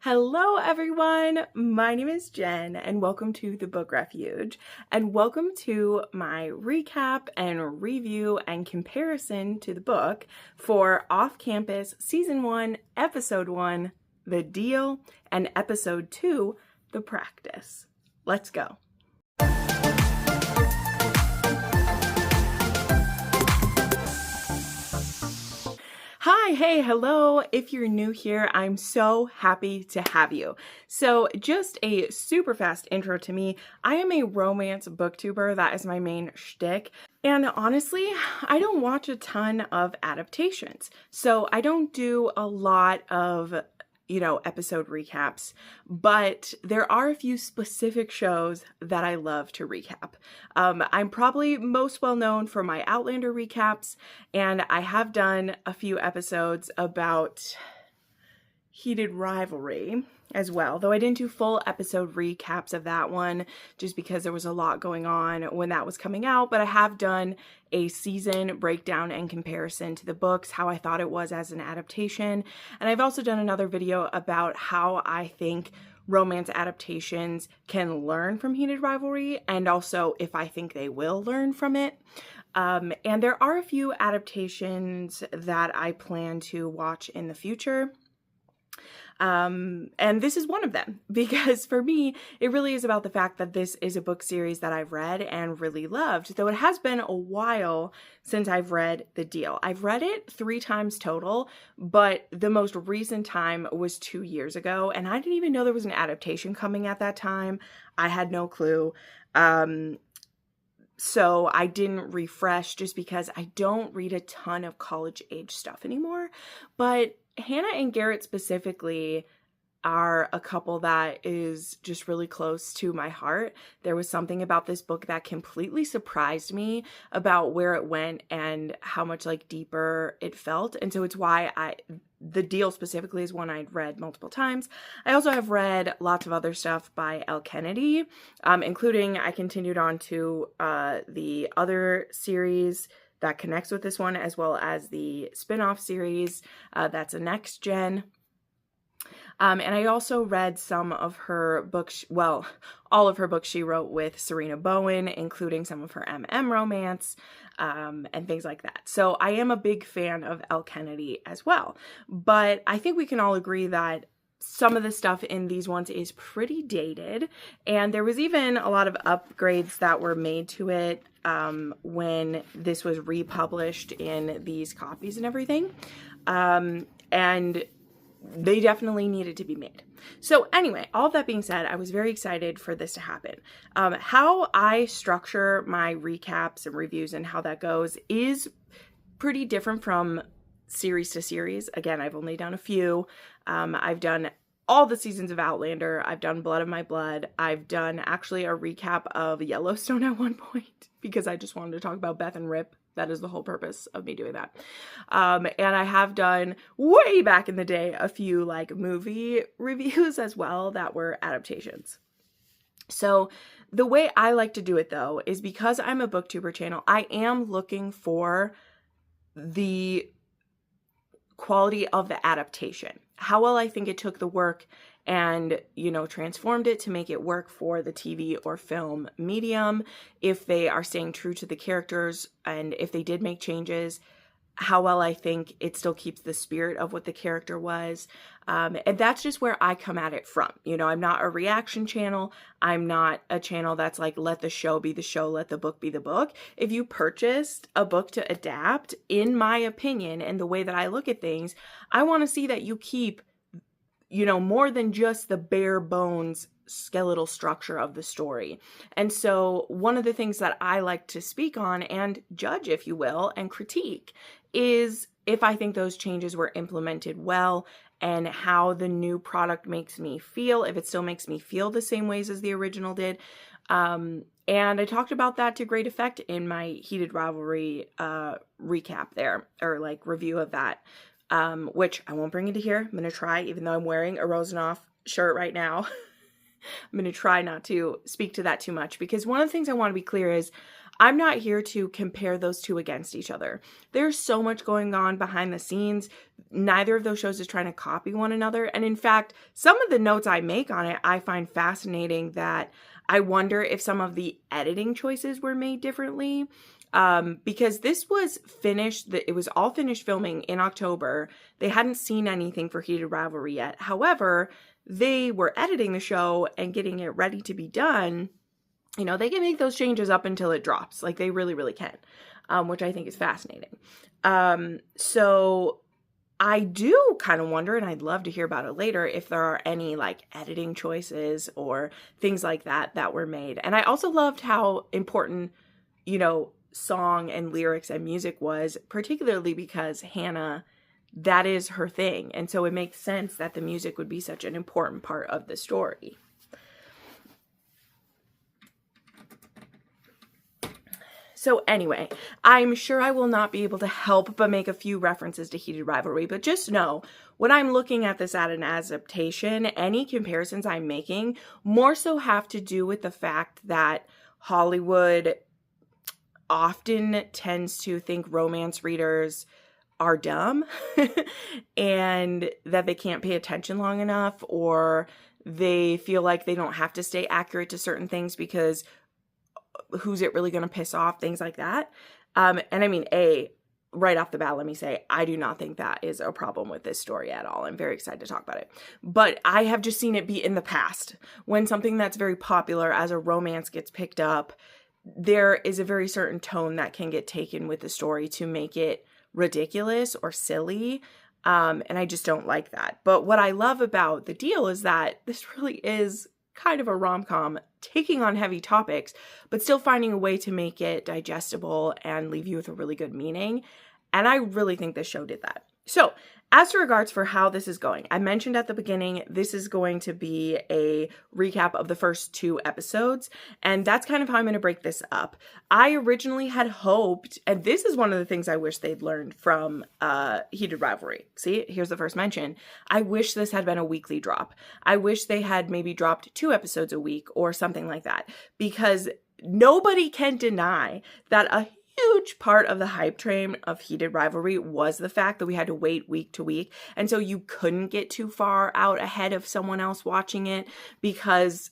Hello everyone, my name is Jen and welcome to the Book Refuge and welcome to my recap and review and comparison to the book for Off Campus Season 1, Episode 1, The Deal, and Episode 2, The Practice. Let's go. Hi, hey, hello. If you're new here, I'm so happy to have you. So just a super fast intro to me. I am a romance booktuber. That is my main shtick. And honestly, I don't watch a ton of adaptations. So I don't do a lot of episode recaps, but there are a few specific shows that I love to recap. I'm probably most well known for my Outlander recaps, and I have done a few episodes about Heated Rivalry as well, though I didn't do full episode recaps of that one just because there was a lot going on when that was coming out, but I have done a season breakdown and comparison to the books, how I thought it was as an adaptation, and I've also done another video about how I think romance adaptations can learn from Heated Rivalry, and also if I think they will learn from it. And there are a few adaptations that I plan to watch in the future. And this is one of them, because for me, it really is about the fact that this is a book series that I've read and really loved, though it has been a while since I've read The Deal. I've read it 3 times total, but the most recent time was 2 years ago, and I didn't even know there was an adaptation coming at that time. I had no clue. So I didn't refresh just because I don't read a ton of college age stuff anymore, but Hannah and Garrett specifically are a couple that is just really close to my heart. There was something about this book that completely surprised me about where it went and how much deeper it felt. And so it's why The Deal specifically is one I'd read multiple times. I also have read lots of other stuff by Elle Kennedy, including I continued on to the other series that connects with this one, as well as the spin-off series that's a next gen. And I also read some of her books, well, all of her books she wrote with Serena Bowen, including some of her romance, and things like that. So I am a big fan of Elle Kennedy as well. But I think we can all agree that some of the stuff in these ones is pretty dated, and there was even a lot of upgrades that were made to it when this was republished in these copies and everything, and they definitely needed to be made. So anyway, all that being said, I was very excited for this to happen. How I structure my recaps and reviews and how that goes is pretty different from series to series. Again, I've only done a few. I've done all the seasons of Outlander. I've done Blood of My Blood. I've done actually a recap of Yellowstone at one point because I just wanted to talk about Beth and Rip. That is the whole purpose of me doing that. And I have done way back in the day a few movie reviews as well that were adaptations. So the way I like to do it though is because I'm a booktuber channel, I am looking for the quality of the adaptation. How well I think it took the work and, transformed it to make it work for the TV or film medium. If they are staying true to the characters and if they did make changes, how well I think it still keeps the spirit of what the character was. And that's just where I come at it from. I'm not a reaction channel. I'm not a channel that's let the show be the show, let the book be the book. If you purchased a book to adapt, in my opinion, and the way that I look at things, I want to see that you keep, more than just the bare bones skeletal structure of the story. And so one of the things that I like to speak on and judge, if you will, and critique is if I think those changes were implemented well and how the new product makes me feel, if it still makes me feel the same ways as the original did. And I talked about that to great effect in my Heated Rivalry recap there, or review of that, which I won't bring into here. I'm going to try, even though I'm wearing a Rosenoff shirt right now. I'm going to try not to speak to that too much, because one of the things I want to be clear is I'm not here to compare those two against each other. There's so much going on behind the scenes. Neither of those shows is trying to copy one another. And in fact, some of the notes I make on it, I find fascinating that I wonder if some of the editing choices were made differently. Because this was finished, it was all finished filming in October. They hadn't seen anything for Heated Rivalry yet. However, they were editing the show and getting it ready to be done. You know, they can make those changes up until it drops. Like, they really, really can, which I think is fascinating. So I do kind of wonder, and I'd love to hear about it later, if there are any like editing choices or things like that that were made. And I also loved how important, you know, song and lyrics and music was, particularly because Hannah, that is her thing. And so it makes sense that the music would be such an important part of the story. So anyway, I'm sure I will not be able to help but make a few references to Heated Rivalry, but just know when I'm looking at this as an adaptation, any comparisons I'm making more so have to do with the fact that Hollywood often tends to think romance readers are dumb and that they can't pay attention long enough, or they feel like they don't have to stay accurate to certain things because who's it really going to piss off, things like that. And I mean, right off the bat, let me say, I do not think that is a problem with this story at all. I'm very excited to talk about it. But I have just seen it be in the past. When something that's very popular as a romance gets picked up, there is a very certain tone that can get taken with the story to make it ridiculous or silly. And I just don't like that. But what I love about the deal is that this really is kind of a rom-com taking on heavy topics, but still finding a way to make it digestible and leave you with a really good meaning. And I really think this show did that. So as to regards for how this is going, I mentioned at the beginning, this is going to be a recap of the first 2 episodes. And that's kind of how I'm going to break this up. I originally had hoped, and this is one of the things I wish they'd learned from Heated Rivalry. See, here's the first mention. I wish this had been a weekly drop. I wish they had maybe dropped 2 episodes a week or something like that, because nobody can deny that a huge part of the hype train of Heated Rivalry was the fact that we had to wait week to week. And so you couldn't get too far out ahead of someone else watching it because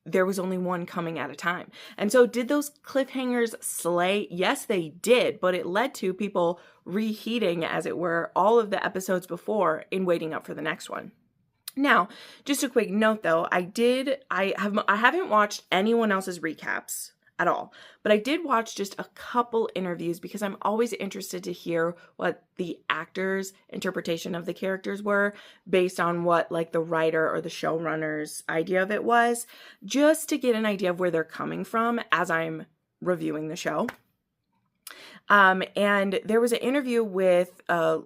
there was only one coming at a time. And so did those cliffhangers slay? Yes, they did, but it led to people reheating, as it were, all of the episodes before in waiting up for the next one. Now, just a quick note though, I haven't watched anyone else's recaps at all, but I did watch just a couple interviews because I'm always interested to hear what the actors' interpretation of the characters were based on what like the writer or the showrunner's idea of it was, just to get an idea of where they're coming from as I'm reviewing the show. And there was an interview with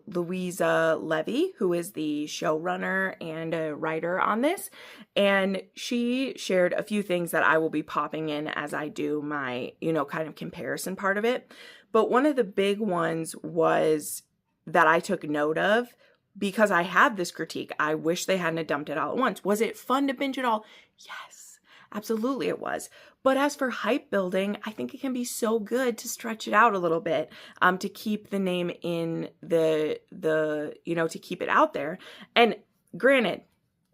Louisa Levy, who is the showrunner and a writer on this, and she shared a few things that I will be popping in as I do my, kind of comparison part of it. But one of the big ones was that I took note of because I had this critique. I wish they hadn't dumped it all at once. Was it fun to binge it all? Yes, absolutely it was. But as for hype building, I think it can be so good to stretch it out a little bit, to keep the name in to keep it out there. And granted,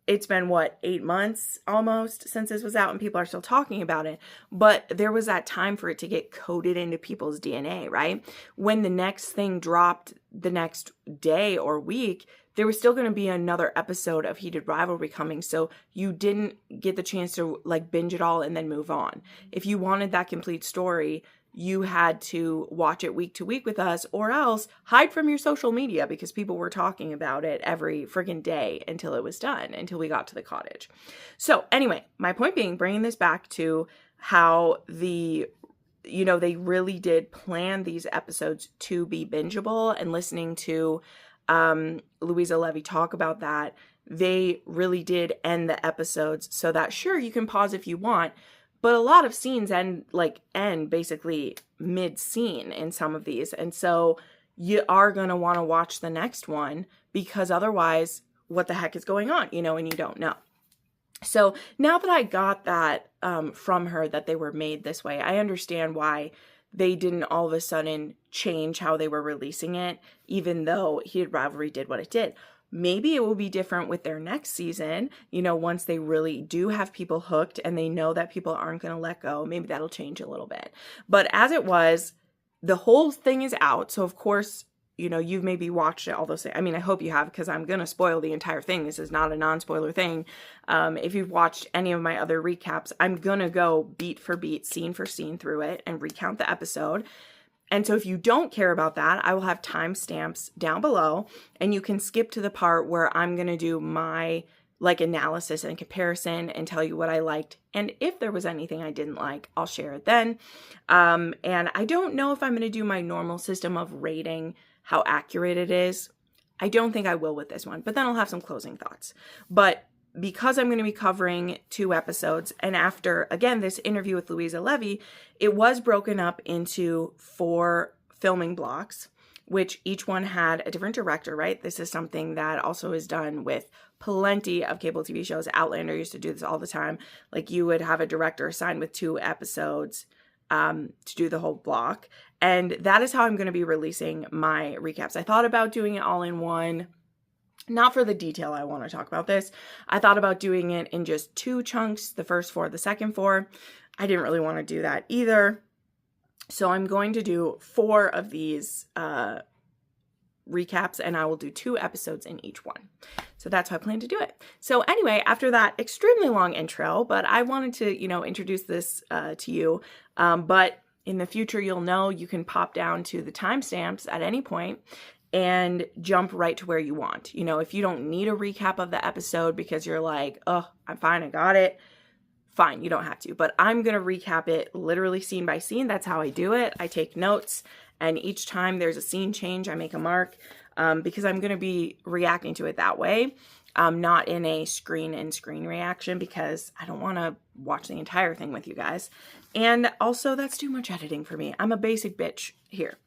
it's been 8 months almost since this was out and people are still talking about it, but there was that time for it to get coded into people's DNA, right? When the next thing dropped the next day or week, there was still going to be another episode of Heated Rivalry coming, so you didn't get the chance to binge it all and then move on. If you wanted that complete story, you had to watch it week to week with us, or else hide from your social media because people were talking about it every friggin' day until it was done, until we got to the cottage. So anyway, my point being, bringing this back to how they really did plan these episodes to be bingeable, and listening to Louisa Levy talk about that, they really did end the episodes so that, sure, you can pause if you want, but a lot of scenes end basically mid-scene in some of these. And so you are going to want to watch the next one because otherwise, what the heck is going on, and you don't know. So now that I got that from her, that they were made this way, I understand why they didn't all of a sudden change how they were releasing it, even though Heated Rivalry did what it did. Maybe it will be different with their next season, once they really do have people hooked and they know that people aren't going to let go. Maybe that'll change a little bit. But as it was, the whole thing is out. So, of course, you've maybe watched it, although I hope you have, because I'm going to spoil the entire thing. This is not a non-spoiler thing. If you've watched any of my other recaps, I'm going to go beat for beat, scene for scene through it and recount the episode. And so if you don't care about that, I will have timestamps down below, and you can skip to the part where I'm going to do my analysis and comparison and tell you what I liked. And if there was anything I didn't like, I'll share it then. And I don't know if I'm going to do my normal system of rating how accurate it is. I don't think I will with this one, but then I'll have some closing thoughts. But because I'm going to be covering 2 episodes, and after, again, this interview with Louisa Levy, it was broken up into 4 filming blocks, which each one had a different director, right? This is something that also is done with plenty of cable TV shows. Outlander used to do this all the time. You would have a director assigned with 2 episodes to do the whole block. And that is how I'm going to be releasing my recaps. I thought about doing it all in one. Not for the detail I want to talk about this. I thought about doing it in just 2 chunks, the first 4, the second 4. I didn't really want to do that either. So I'm going to do 4 of these recaps, and I will do 2 episodes in each one. So that's how I plan to do it. So anyway, after that extremely long intro, but I wanted to, introduce this to you. But in the future, you'll know you can pop down to the timestamps at any point and jump right to where you want. If you don't need a recap of the episode because you're like, oh, I'm fine, I got it, fine, you don't have to. But I'm going to recap it literally scene by scene. That's how I do it. I take notes, and each time there's a scene change, I make a mark because I'm going to be reacting to it that way, not in a screen reaction, because I don't want to watch the entire thing with you guys. And also, that's too much editing for me. I'm a basic bitch here.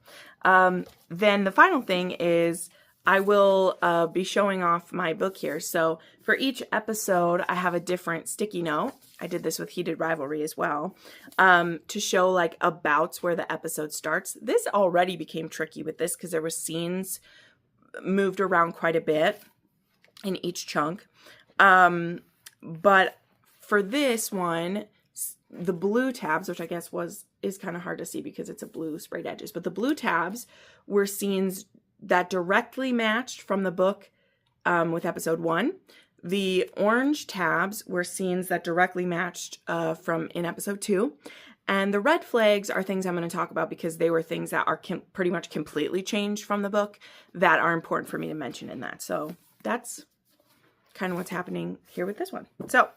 Then the final thing is I will be showing off my book here. So for each episode, I have a different sticky note. I did this with Heated Rivalry as well, to show abouts where the episode starts. This already became tricky with this because there were scenes moved around quite a bit in each chunk. But for this one, the blue tabs, which I guess is kind of hard to see because it's a blue sprayed edges, but the blue tabs were scenes that directly matched from the book with episode 1. The orange tabs were scenes that directly matched from in episode 2. And the red flags are things I'm going to talk about because they were things that are pretty much completely changed from the book that are important for me to mention in that. So that's kind of what's happening here with this one. So,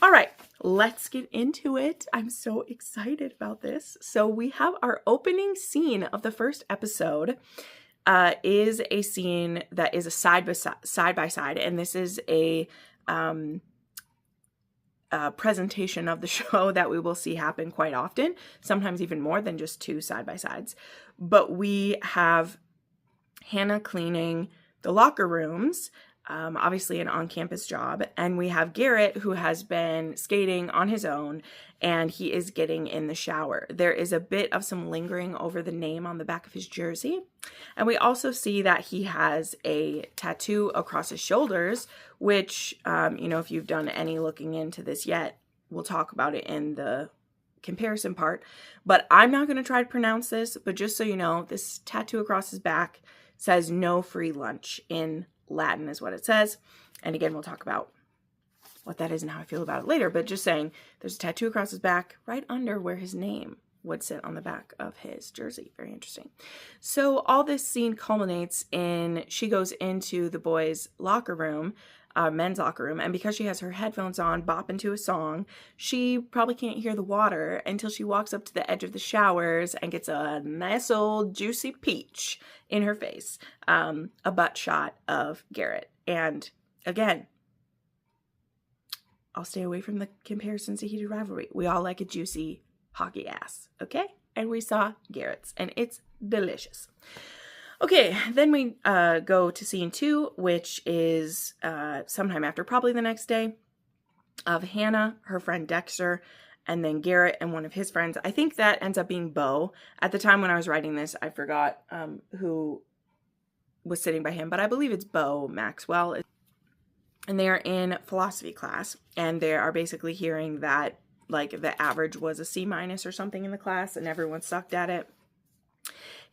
all right, let's get into it. I'm so excited about this. So we have our opening scene of the first episode is a scene that is a side by side, and this is a presentation of the show that we will see happen quite often, sometimes even more than just 2 side by sides. But we have Hannah cleaning the locker rooms, obviously an on-campus job, and we have Garrett, who has been skating on his own, and he is getting in the shower. There is a bit of some lingering over the name on the back of his jersey, and we also see that he has a tattoo across his shoulders, which, if you've done any looking into this yet, we'll talk about it in the comparison part, but I'm not going to try to pronounce this, but just so you know, this tattoo across his back says "no free lunch" in Latin is what it says. And again, we'll talk about what that is and how I feel about it later, but just saying there's a tattoo across his back right under where his name would sit on the back of his jersey. Very interesting. So all this scene culminates in she goes into the boys' locker room, men's locker room, and because she has her headphones on, bopping to a song, she probably can't hear the water until she walks up to the edge of the showers and gets a nice old juicy peach in her face, a butt shot of Garrett. And again, I'll stay away from the comparisons to Heated Rivalry. We all like a juicy hockey ass, okay? And we saw Garrett's, and it's delicious. Okay, then we go to scene 2, which is sometime after, probably the next day, of Hannah, her friend Dexter, and then Garrett and one of his friends. I think that ends up being Bo. At the time when I was writing this, I forgot who was sitting by him, but I believe it's Bo Maxwell. And they are in philosophy class, and they are basically hearing that like the average was a C- or something in the class, and everyone sucked at it.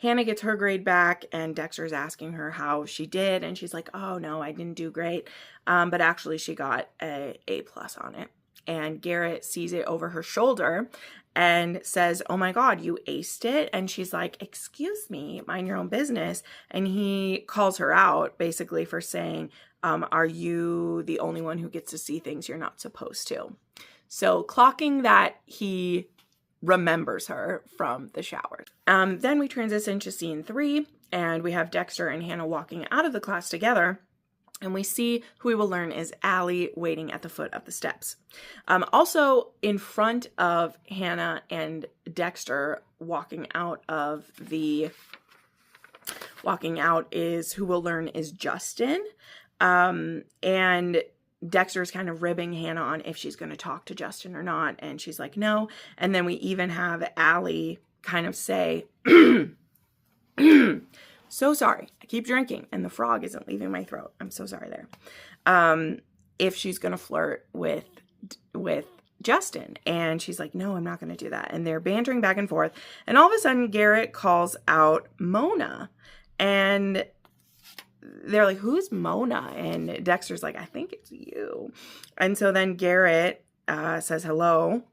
Hannah gets her grade back, and Dexter's asking her how she did, and she's like, oh no, I didn't do great, but actually she got a A+ on it. And Garrett sees it over her shoulder and says, oh my God, you aced it? And she's like, excuse me, mind your own business. And he calls her out basically for saying, are you the only one who gets to see things you're not supposed to? So clocking that he remembers her from the shower. Then we transition to scene 3, and we have Dexter and Hannah walking out of the class together. And we see who we will learn is Allie waiting at the foot of the steps. Also in front of Hannah and Dexter walking out is who we'll learn is Justin. And Dexter's kind of ribbing Hannah on if she's going to talk to Justin or not. And she's like, no. And then we even have Allie kind of say, so sorry, I keep drinking and the frog isn't leaving my throat. I'm so sorry there. If she's going to flirt with Justin. And she's like, no, I'm not going to do that. And they're bantering back and forth. And all of a sudden, Garrett calls out Mona. And they're like, who's Mona? And Dexter's like, I think it's you. And so then Garrett says hello.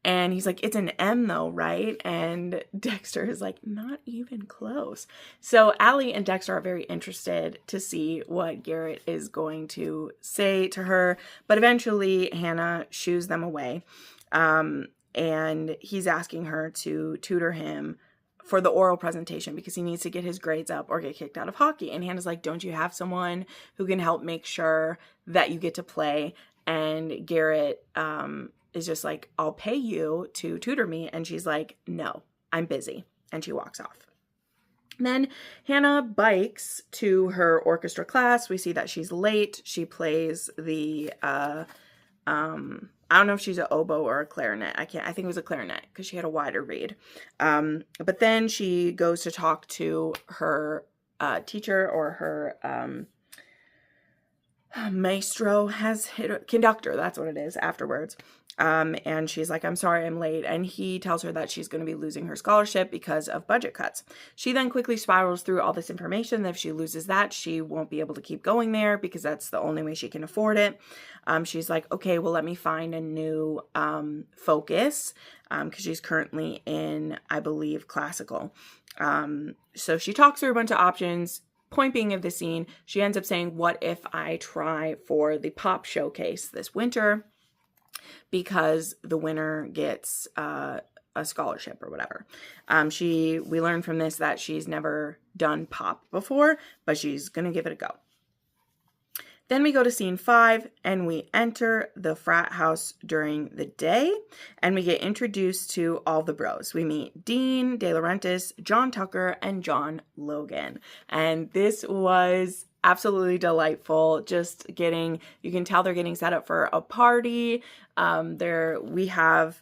And he's like, it's an M though, right? And Dexter is like, not even close. So Allie and Dexter are very interested to see what Garrett is going to say to her. But eventually Hannah shoos them away. And he's asking her to tutor him for the oral presentation because he needs to get his grades up or get kicked out of hockey. And Hannah's like, don't you have someone who can help make sure that you get to play? And Garrett is just like, I'll pay you to tutor me. And she's like, no, I'm busy. And she walks off. Then Hannah bikes to her orchestra class. We see that she's late. She plays the, I don't know if she's an oboe or a clarinet. I think it was a clarinet because she had a wider reed. But then she goes to talk to her teacher or her maestro, conductor, that's what it is, afterwards. And she's like, I'm sorry I'm late. And he tells her that she's going to be losing her scholarship because of budget cuts. She then quickly spirals through all this information that if she loses that, she won't be able to keep going there because that's the only way she can afford it. She's like, okay, well, let me find a new focus because she's currently in, I believe, classical. So she talks through a bunch of options. Point being of the scene, she ends up saying, what if I try for the pop showcase this winter? Because the winner gets a scholarship or whatever. We learn from this that she's never done pop before, but she's going to give it a go. Then we go to scene 5 and we enter the frat house during the day and we get introduced to all the bros. We meet Dean De Laurentiis, John Tucker, and John Logan. And this was absolutely delightful. You can tell they're getting set up for a party. We have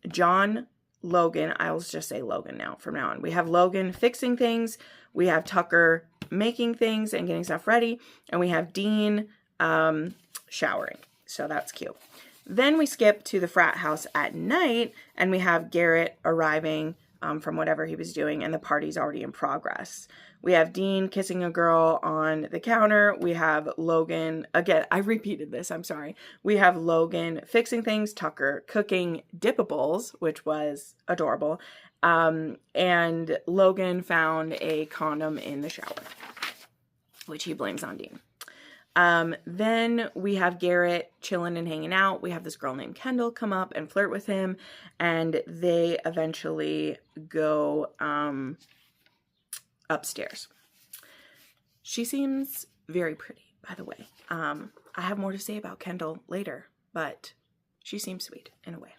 John Logan. I'll just say Logan now from now on. We have Logan fixing things. We have Tucker making things and getting stuff ready. And we have Dean showering. So that's cute. Then we skip to the frat house at night and we have Garrett arriving from whatever he was doing and the party's already in progress. We have Dean kissing a girl on the counter. We have Logan, again, I repeated this, I'm sorry. We have Logan fixing things, Tucker cooking dippables, which was adorable. And Logan found a condom in the shower, which he blames on Dean. Then we have Garrett chilling and hanging out. We have this girl named Kendall come up and flirt with him, and they eventually go upstairs. She seems very pretty, by the way. I have more to say about Kendall later, but she seems sweet in a way.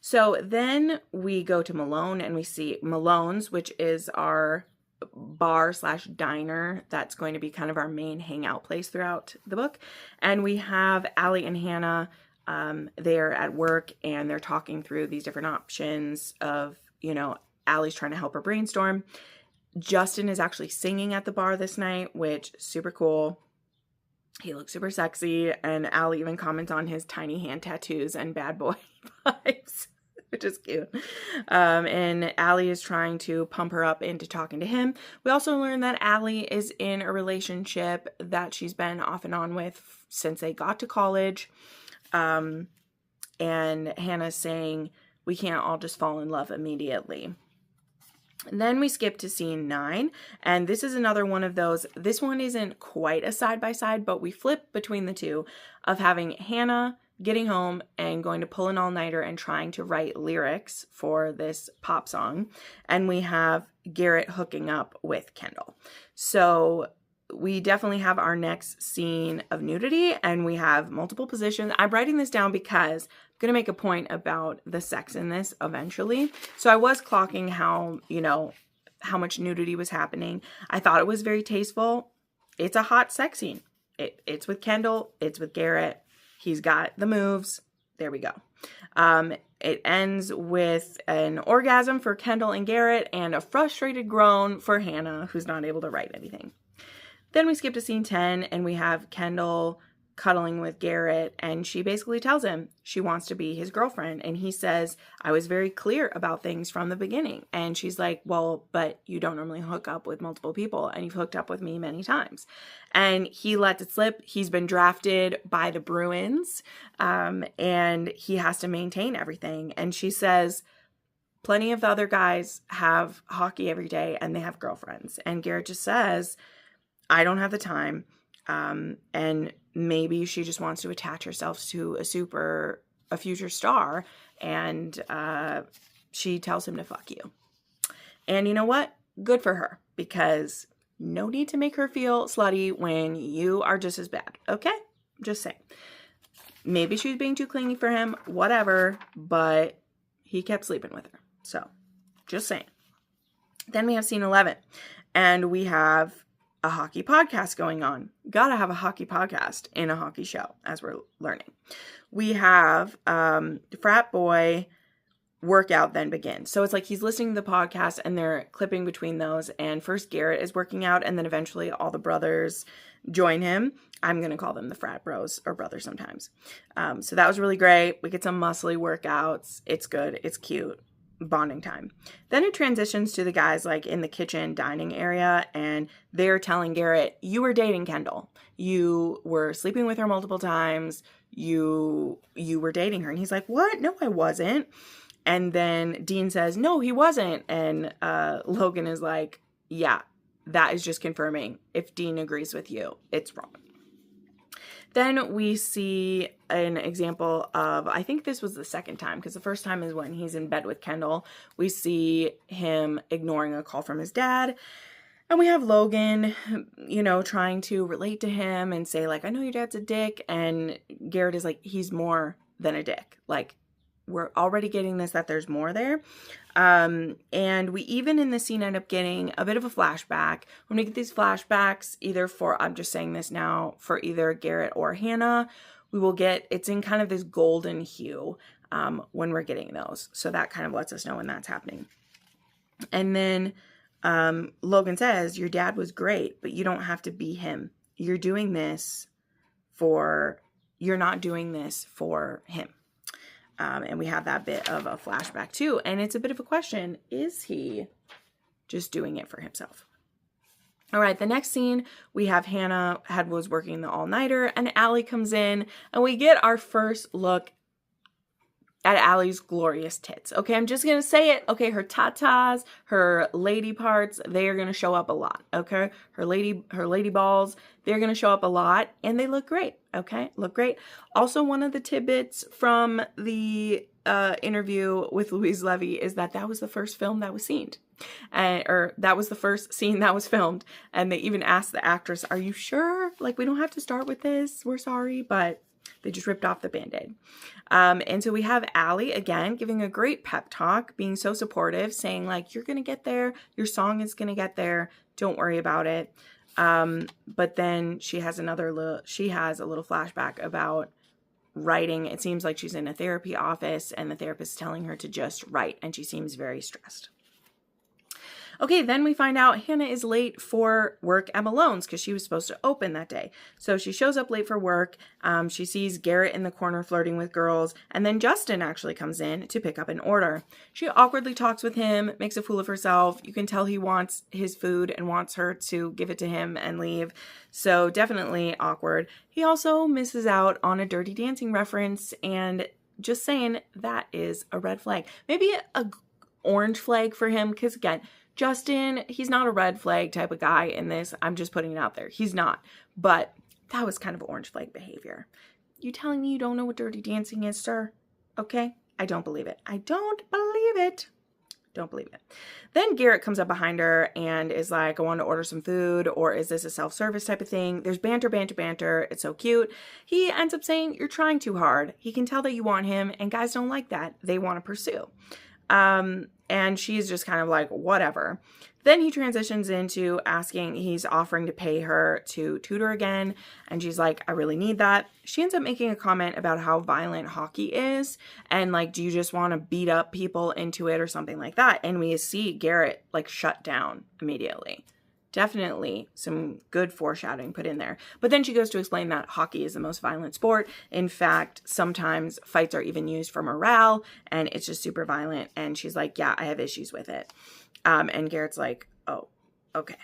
So then we go to Malone and we see Malone's, which is our bar/diner that's going to be kind of our main hangout place throughout the book. And we have Allie and Hannah they're at work and they're talking through these different options of, Allie's trying to help her brainstorm. Justin is actually singing at the bar this night, which super cool. He looks super sexy, and Allie even comments on his tiny hand tattoos and bad boy vibes, which is cute. And Allie is trying to pump her up into talking to him. We also learn that Allie is in a relationship that she's been off and on with since they got to college. And Hannah's saying, we can't all just fall in love immediately. And then we skip to scene 9, and this is another one of those, this one isn't quite a side-by-side, but we flip between the two of having Hannah getting home and going to pull an all-nighter and trying to write lyrics for this pop song, and we have Garrett hooking up with Kendall. So we definitely have our next scene of nudity, and we have multiple positions. I'm writing this down because I'm going to make a point about the sex in this eventually. So I was clocking how much nudity was happening. I thought it was very tasteful. It's a hot sex scene. It's with Kendall. It's with Garrett. He's got the moves. There we go. It ends with an orgasm for Kendall and Garrett and a frustrated groan for Hannah, who's not able to write anything. Then we skip to scene 10, and we have Kendall cuddling with Garrett, and she basically tells him she wants to be his girlfriend, and he says, I was very clear about things from the beginning. And she's like, well, but you don't normally hook up with multiple people, and you've hooked up with me many times. And he lets it slip. He's been drafted by the Bruins, and he has to maintain everything. And she says, plenty of the other guys have hockey every day, and they have girlfriends. And Garrett just says, I don't have the time. And maybe she just wants to attach herself to a future star. And she tells him to fuck you. And you know what? Good for her, because no need to make her feel slutty when you are just as bad. Okay? Just saying. Maybe she was being too clingy for him, whatever, but he kept sleeping with her. So, just saying. Then we have scene 11, and we have a hockey podcast going on. Gotta have a hockey podcast in a hockey show, as we're learning. We have frat boy workout then begins. So it's like he's listening to the podcast and they're clipping between those. And first Garrett is working out, and then eventually all the brothers join him. I'm going to call them the frat bros or brothers sometimes. So that was really great. We get some muscly workouts. It's good. It's cute. Bonding time. Then it transitions to the guys like in the kitchen dining area, and they're telling Garrett, you were dating Kendall. You were sleeping with her multiple times. You were dating her. And he's like, what? No, I wasn't. And then Dean says, no, he wasn't. And Logan is like, yeah, that is just confirming. If Dean agrees with you, it's wrong. Then we see an example of, I think this was the second time, because the first time is when he's in bed with Kendall. We see him ignoring a call from his dad. And we have Logan, trying to relate to him and say, like, I know your dad's a dick. And Garrett is like, he's more than a dick. Like, we're already getting this, that there's more there. And we even in the scene end up getting a bit of a flashback. When we get these flashbacks, either for, I'm just saying this now, for either Garrett or Hannah, we will get, it's in kind of this golden hue when we're getting those. So that kind of lets us know when that's happening. And then Logan says, your dad was great, but you don't have to be him. You're not doing this for him. And we have that bit of a flashback too. And it's a bit of a question. Is he just doing it for himself? All right, the next scene, we have Hannah was working the all-nighter, and Allie comes in, and we get our first look at Allie's glorious tits. Okay, I'm just going to say it. Okay, her tatas, her lady parts, they are going to show up a lot. Okay, her lady balls, they're going to show up a lot, and they look great. Okay, look great. Also, one of the tidbits from the interview with Louise Levy is that was the first film that was seen. Or that was the first scene that was filmed. And they even asked the actress, are you sure? Like, we don't have to start with this. We're sorry, but they just ripped off the Band-Aid. And so we have Allie, again, giving a great pep talk, being so supportive, saying, like, you're going to get there. Your song is going to get there. Don't worry about it. But then she has a little flashback about writing. It seems like she's in a therapy office and the therapist is telling her to just write, and she seems very stressed. Okay, then we find out Hannah is late for work at Malone's because she was supposed to open that day. So she shows up late for work. She sees Garrett in the corner flirting with girls, and then Justin actually comes in to pick up an order. She awkwardly talks with him, makes a fool of herself. You can tell he wants his food and wants her to give it to him and leave. So definitely awkward. He also misses out on a Dirty Dancing reference, and just saying, that is a red flag. Maybe a orange flag for him, because again, Justin, he's not a red flag type of guy in this. I'm just putting it out there. He's not. But that was kind of orange flag behavior. You telling me you don't know what Dirty Dancing is, sir? Okay? I don't believe it. I don't believe it. Don't believe it. Then Garrett comes up behind her and is like, I want to order some food, or is this a self-service type of thing? There's banter, banter, banter. It's so cute. He ends up saying, you're trying too hard. He can tell that you want him, and guys don't like that. They want to pursue. And she's just kind of like, whatever. Then he transitions into asking, he's offering to pay her to tutor again. And she's like, I really need that. She ends up making a comment about how violent hockey is. And like, do you just want to beat up people into it or something like that? And we see Garrett like shut down immediately. Definitely some good foreshadowing put in there. But then she goes to explain that hockey is the most violent sport. In fact, sometimes fights are even used for morale, and it's just super violent. And she's like, yeah, I have issues with it. And Garrett's like, oh, okay.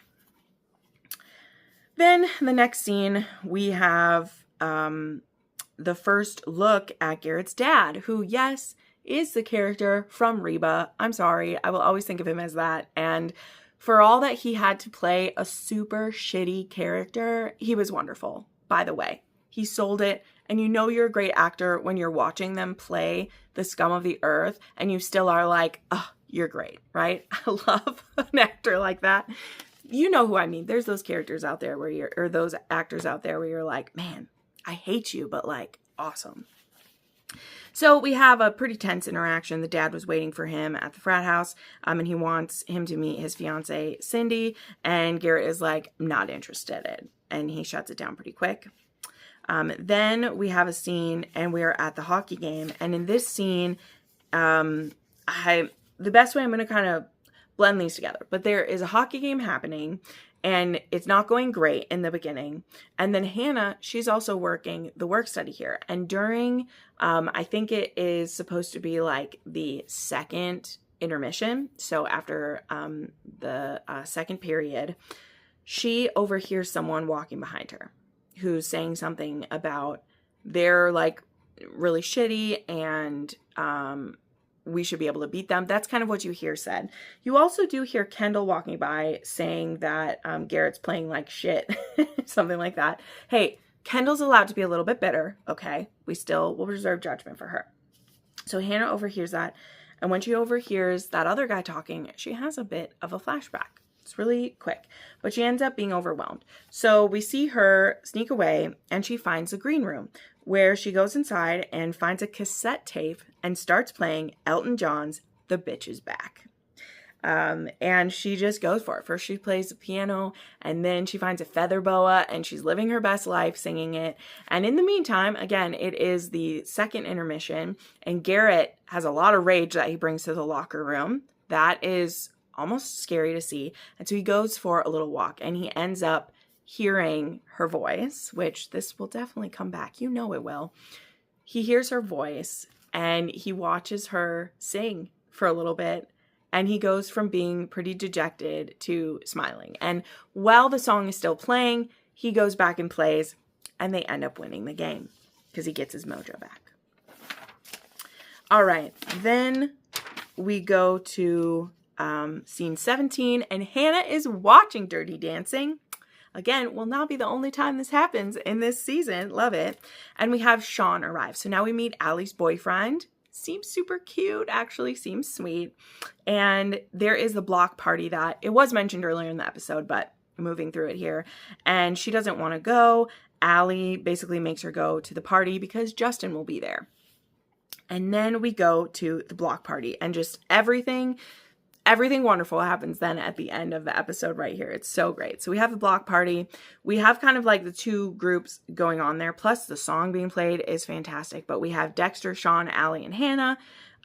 Then the next scene, we have the first look at Garrett's dad, who, yes, is the character from Reba. I'm sorry. I will always think of him as that. And for all that he had to play a super shitty character, he was wonderful, by the way. He sold it, and you know you're a great actor when you're watching them play the scum of the earth, and you still are like, oh, you're great, right? I love an actor like that. You know who I mean. There's those characters out there or those actors out there where you're like, man, I hate you, but like, awesome. So we have a pretty tense interaction. The dad was waiting for him at the frat house, and he wants him to meet his fiancee, Cindy, and Garrett is like, not interested, and he shuts it down pretty quick. Then we have a scene, and we're at the hockey game, and in this scene, the best way I'm going to kind of blend these together, but there is a hockey game happening, and it's not going great in the beginning. And then Hannah, she's also working the work study here. And during, I think it is supposed to be like the second intermission. So after the second period, she overhears someone walking behind her who's saying something about they're like really shitty and we should be able to beat them. That's kind of what you hear said. You also do hear Kendall walking by saying that Garrett's playing like shit, something like that. Hey, Kendall's allowed to be a little bit bitter, okay? We still will reserve judgment for her. So Hannah overhears that, and when she overhears that other guy talking, she has a bit of a flashback. It's really quick, but she ends up being overwhelmed. So we see her sneak away, and she finds the green room, where she goes inside and finds a cassette tape and starts playing Elton John's The Bitch Is Back. And she just goes for it. First she plays the piano, and then she finds a feather boa, and she's living her best life singing it. And in the meantime, again, it is the second intermission, and Garrett has a lot of rage that he brings to the locker room. That is almost scary to see. And so he goes for a little walk, and he ends up hearing her voice, which this will definitely come back. You know it will. He hears her voice, and he watches her sing for a little bit, and he goes from being pretty dejected to smiling. And while the song is still playing, he goes back and plays, and they end up winning the game because he gets his mojo back. All right, then we go to scene 17, and Hannah is watching Dirty Dancing. Again, will not be the only time this happens in this season. Love it. And we have Sean arrive. So now we meet Allie's boyfriend. Seems super cute, actually seems sweet. And there is the block party that it was mentioned earlier in the episode, but moving through it here. And she doesn't want to go. Allie basically makes her go to the party because Justin will be there. And then we go to the block party, and just everything everything wonderful happens then at the end of the episode right here. It's so great. So we have the block party. We have kind of like the two groups going on there. Plus the song being played is fantastic. But we have Dexter, Sean, Allie, and Hannah.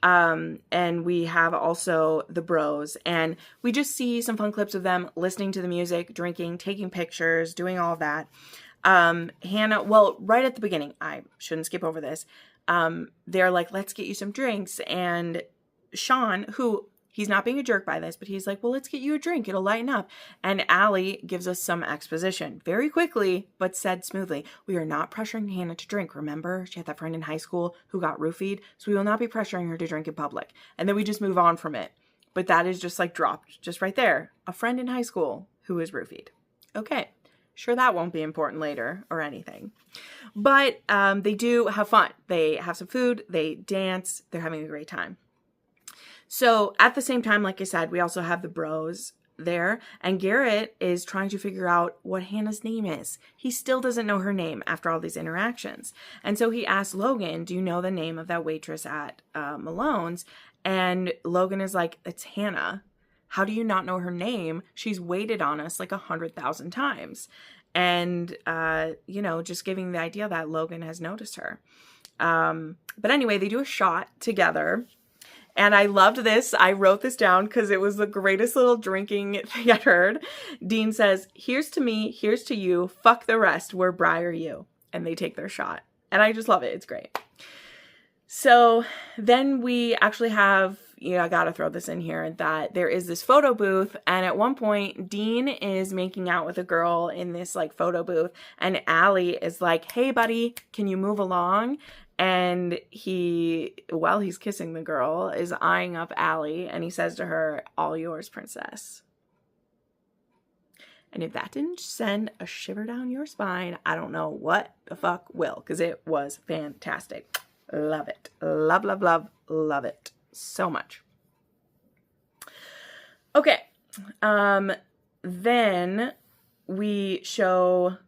And we have also the bros. And we just see some fun clips of them listening to the music, drinking, taking pictures, doing all of that. Hannah, well, right at the beginning, I shouldn't skip over this. They're like, let's get you some drinks. And Sean, who, he's not being a jerk by this, but he's like, well, let's get you a drink. It'll lighten up. And Allie gives us some exposition very quickly, but said smoothly. We are not pressuring Hannah to drink. Remember, she had that friend in high school who got roofied. So we will not be pressuring her to drink in public. And then we just move on from it. But that is just like dropped just right there. A friend in high school who is roofied. Okay. Sure, that won't be important later or anything. But they do have fun. They have some food. They dance. They're having a great time. So at the same time, like I said, we also have the bros there. And Garrett is trying to figure out what Hannah's name is. He still doesn't know her name after all these interactions. And so he asks Logan, do you know the name of that waitress at Malone's? And Logan is like, it's Hannah. How do you not know her name? She's waited on us like 100,000 times. And, just giving the idea that Logan has noticed her. But anyway, they do a shot together. And I loved this. I wrote this down because it was the greatest little drinking thing I heard. Dean says, here's to me, here's to you, fuck the rest, we're Briar you. And they take their shot. And I just love it. It's great. So then we actually have, I got to throw this in here, that there is this photo booth. And at one point, Dean is making out with a girl in this like photo booth. And Allie is like, hey, buddy, can you move along? And he, while he's kissing the girl, is eyeing up Allie. And he says to her, all yours, princess. And if that didn't send a shiver down your spine, I don't know what the fuck will. Because it was fantastic. Love it. Love, love, love, love it so much. Okay. Then we show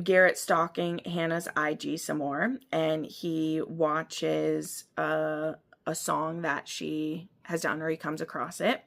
Garrett stalking Hannah's IG some more. And he watches a song that she has done, or he comes across it.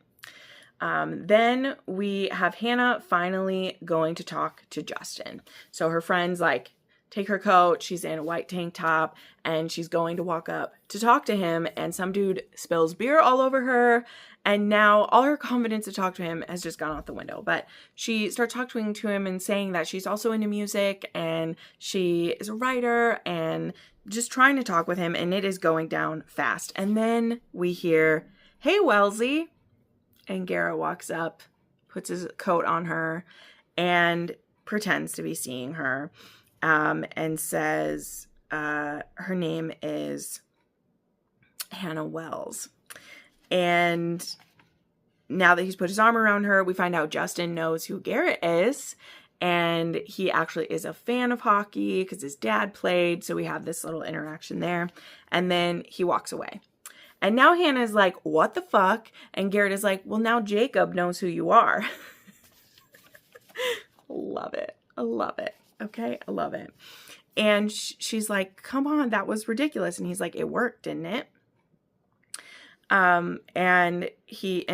Then we have Hannah finally going to talk to Justin. So her friend's like, take her coat, she's in a white tank top, and she's going to walk up to talk to him, and some dude spills beer all over her, and now all her confidence to talk to him has just gone out the window. But she starts talking to him and saying that she's also into music, and she is a writer, and just trying to talk with him, and it is going down fast. And then we hear, hey, Wellesley, and Garrett walks up, puts his coat on her, and pretends to be seeing her. And says her name is Hannah Wells. And now that he's put his arm around her, we find out Justin knows who Garrett is. And he actually is a fan of hockey because his dad played. So we have this little interaction there. And then he walks away. And now Hannah's like, what the fuck? And Garrett is like, well, now Jacob knows who you are. Love it. I love it. Okay, I love it. And she's like, come on, that was ridiculous. And he's like, it worked, didn't it? And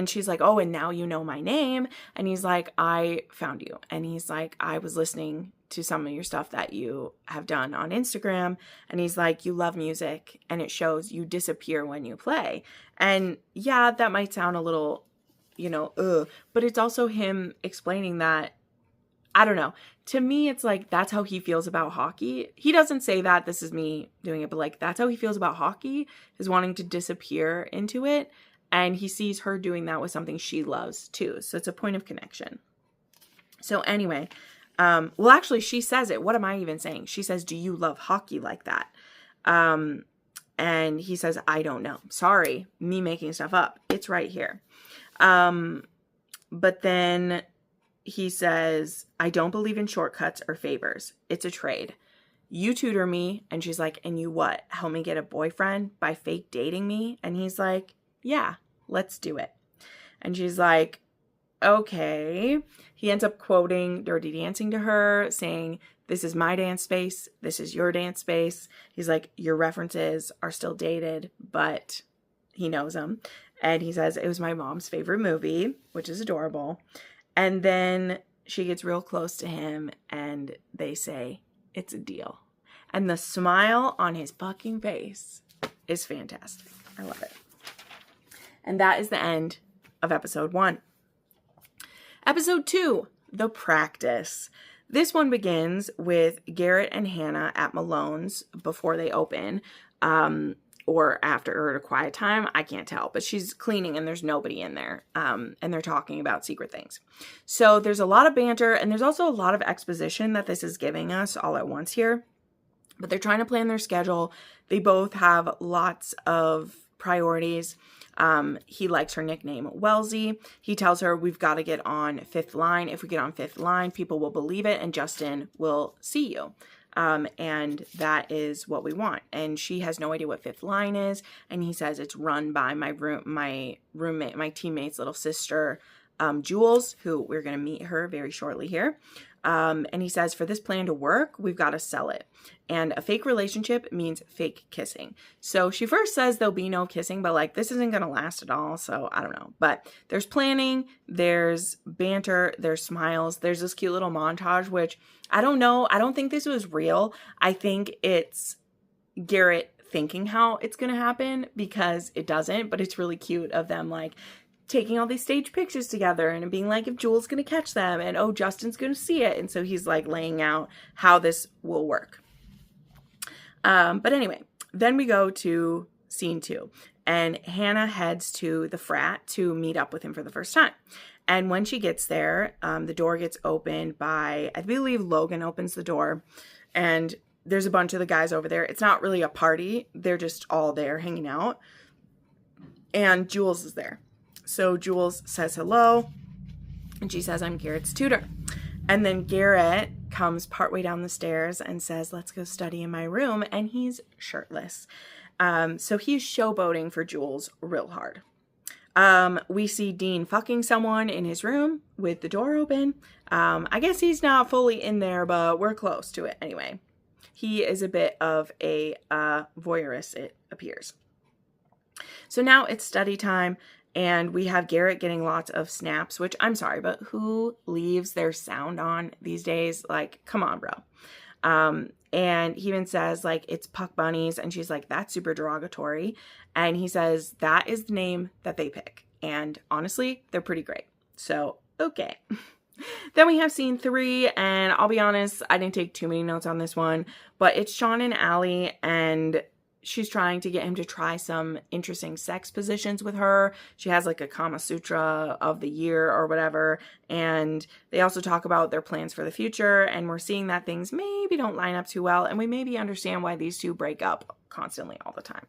she's like, oh, and now you know my name. And he's like, I found you. And he's like, I was listening to some of your stuff that you have done on Instagram. And he's like, you love music and it shows. You disappear when you play. And yeah, that might sound a little, but it's also him explaining that, I don't know. To me, it's like, that's how he feels about hockey. He doesn't say that, this is me doing it, but like, that's how he feels about hockey, is wanting to disappear into it. And he sees her doing that with something she loves too. So it's a point of connection. So anyway, well, actually she says it. What am I even saying? She says, do you love hockey like that? And he says, I don't know. Sorry, me making stuff up. It's right here. But then he says, I don't believe in shortcuts or favors. It's a trade. You tutor me. And she's like, and you what? Help me get a boyfriend by fake dating me? And he's like, yeah, let's do it. And she's like, okay. He ends up quoting Dirty Dancing to her, saying, this is my dance space. This is your dance space. He's like, your references are still dated, but he knows them. And he says, it was my mom's favorite movie, which is adorable. And then she gets real close to him and they say, it's a deal. And the smile on his fucking face is fantastic. I love it. And that is the end of episode 1. Episode 2, The Practice. This one begins with Garrett and Hannah at Malone's before they open, or after, or at a quiet time. I can't tell, but she's cleaning and there's nobody in there, and they're talking about secret things. So there's a lot of banter, and there's also a lot of exposition that this is giving us all at once here. But they're trying to plan their schedule. They both have lots of priorities. He likes her nickname, Wellesley. He tells her, we've got to get on 5th line. If we get on 5th line, people will believe it and Justin will see you. And that is what we want. And she has no idea what 5th line is. And he says it's run by my roommate, my teammate's little sister, Jules, who we're going to meet her very shortly here. And he says, for this plan to work, we've got to sell it. And a fake relationship means fake kissing. So she first says there'll be no kissing, but like this isn't going to last at all. So I don't know. But there's planning, there's banter, there's smiles, there's this cute little montage, which I don't know. I don't think this was real. I think it's Garrett thinking how it's going to happen because it doesn't, but it's really cute of them like taking all these stage pictures together and being like, if Jules going to catch them and oh, Justin's going to see it. And so he's like laying out how this will work. But anyway, then we go to scene 2 and Hannah heads to the frat to meet up with him for the first time. And when she gets there, the door gets opened by, I believe Logan opens the door and there's a bunch of the guys over there. It's not really a party. They're just all there hanging out. And Jules is there. So Jules says hello, and she says, I'm Garrett's tutor. And then Garrett comes partway down the stairs and says, let's go study in my room, and he's shirtless. So he's showboating for Jules real hard. We see Dean fucking someone in his room with the door open. I guess he's not fully in there, but we're close to it anyway. He is a bit of a voyeurist, it appears. So now it's study time. And we have Garrett getting lots of snaps, which I'm sorry, but who leaves their sound on these days? Like, come on, bro. And he even says, like, it's Puck Bunnies. And she's like, that's super derogatory. And he says, that is the name that they pick. And honestly, they're pretty great. So, okay. Then we have scene 3. And I'll be honest, I didn't take too many notes on this one. But it's Sean and Allie, and she's trying to get him to try some interesting sex positions with her. She has like a Kama Sutra of the year or whatever. And they also talk about their plans for the future. And we're seeing that things maybe don't line up too well. And we maybe understand why these two break up constantly all the time.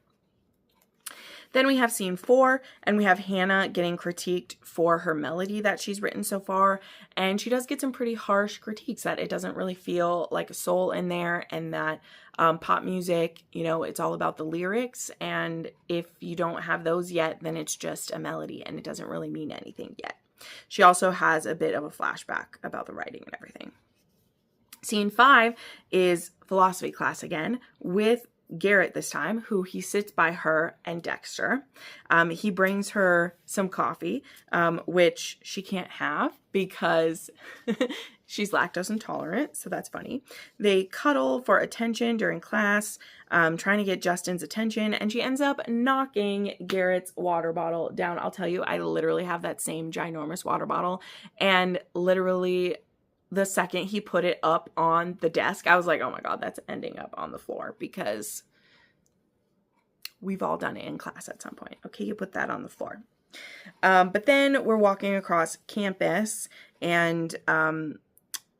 Then we have scene 4, and we have Hannah getting critiqued for her melody that she's written so far. And she does get some pretty harsh critiques that it doesn't really feel like a soul in there, and that pop music, you know, it's all about the lyrics. And if you don't have those yet, then it's just a melody and it doesn't really mean anything yet. She also has a bit of a flashback about the writing and everything. Scene 5 is philosophy class again with Garrett this time, who he sits by her and Dexter. He brings her some coffee, which she can't have because she's lactose intolerant, so that's funny. They cuddle for attention during class, trying to get Justin's attention, and she ends up knocking Garrett's water bottle down. I'll tell you, I literally have that same ginormous water bottle, and literally the second he put it up on the desk, I was like, oh my God, that's ending up on the floor, because we've all done it in class at some point. Okay, you put that on the floor. But then we're walking across campus and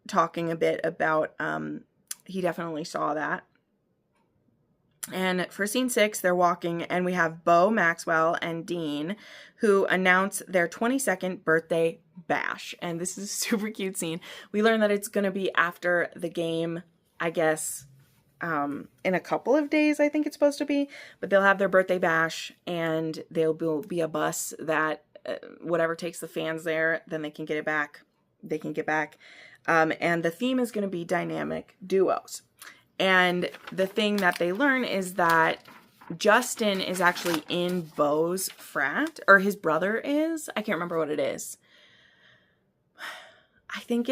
talking a bit about, he definitely saw that. And for scene 6, they're walking, and we have Bo, Maxwell, and Dean, who announce their 22nd birthday bash. And this is a super cute scene. We learn that it's going to be after the game, I guess, in a couple of days, I think it's supposed to be. But they'll have their birthday bash, and there'll be a bus that whatever takes the fans there, then they can get it back. They can get back. And the theme is going to be dynamic duos. And the thing that they learn is that Justin is actually in Beau's frat, or his brother is. I can't remember what it is. I think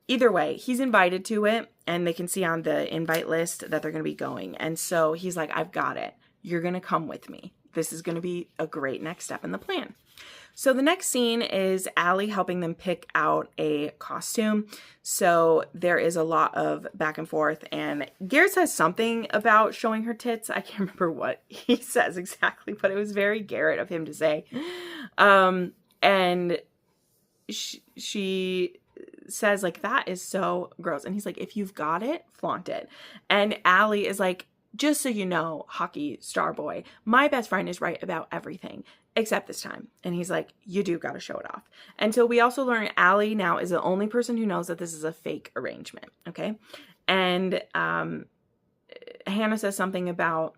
either way, he's invited to it, and they can see on the invite list that they're going to be going. And so he's like, I've got it. You're going to come with me. This is going to be a great next step in the plan. So the next scene is Allie helping them pick out a costume. So there is a lot of back and forth, and Garrett says something about showing her tits. I can't remember what he says exactly, but it was very Garrett of him to say. And she says, like, that is so gross. And he's like, if you've got it, flaunt it. And Allie is like, just so you know, hockey star boy, my best friend is right about everything except this time. And he's like, you do got to show it off. And so we also learn Allie now is the only person who knows that this is a fake arrangement. Okay. And Hannah says something about,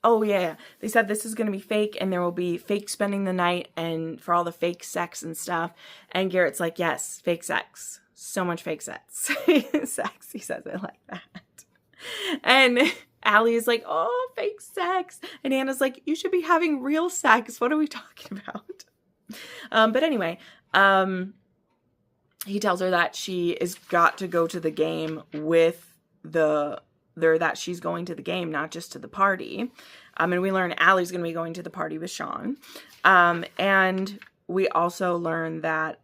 oh yeah, they said this is going to be fake, and there will be fake spending the night and for all the fake sex and stuff. And Garrett's like, yes, fake sex. So much fake sex. Sex. He says it like that. And Allie is like, oh, fake sex. And Hannah's like, you should be having real sex. What are we talking about? But anyway, he tells her that she is got to go to the game with that she's going to the game, not just to the party. And we learn Allie's going to be going to the party with Sean. And we also learn that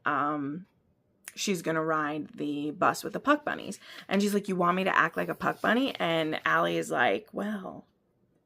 she's going to ride the bus with the puck bunnies. And she's like, you want me to act like a puck bunny? And Allie is like, well,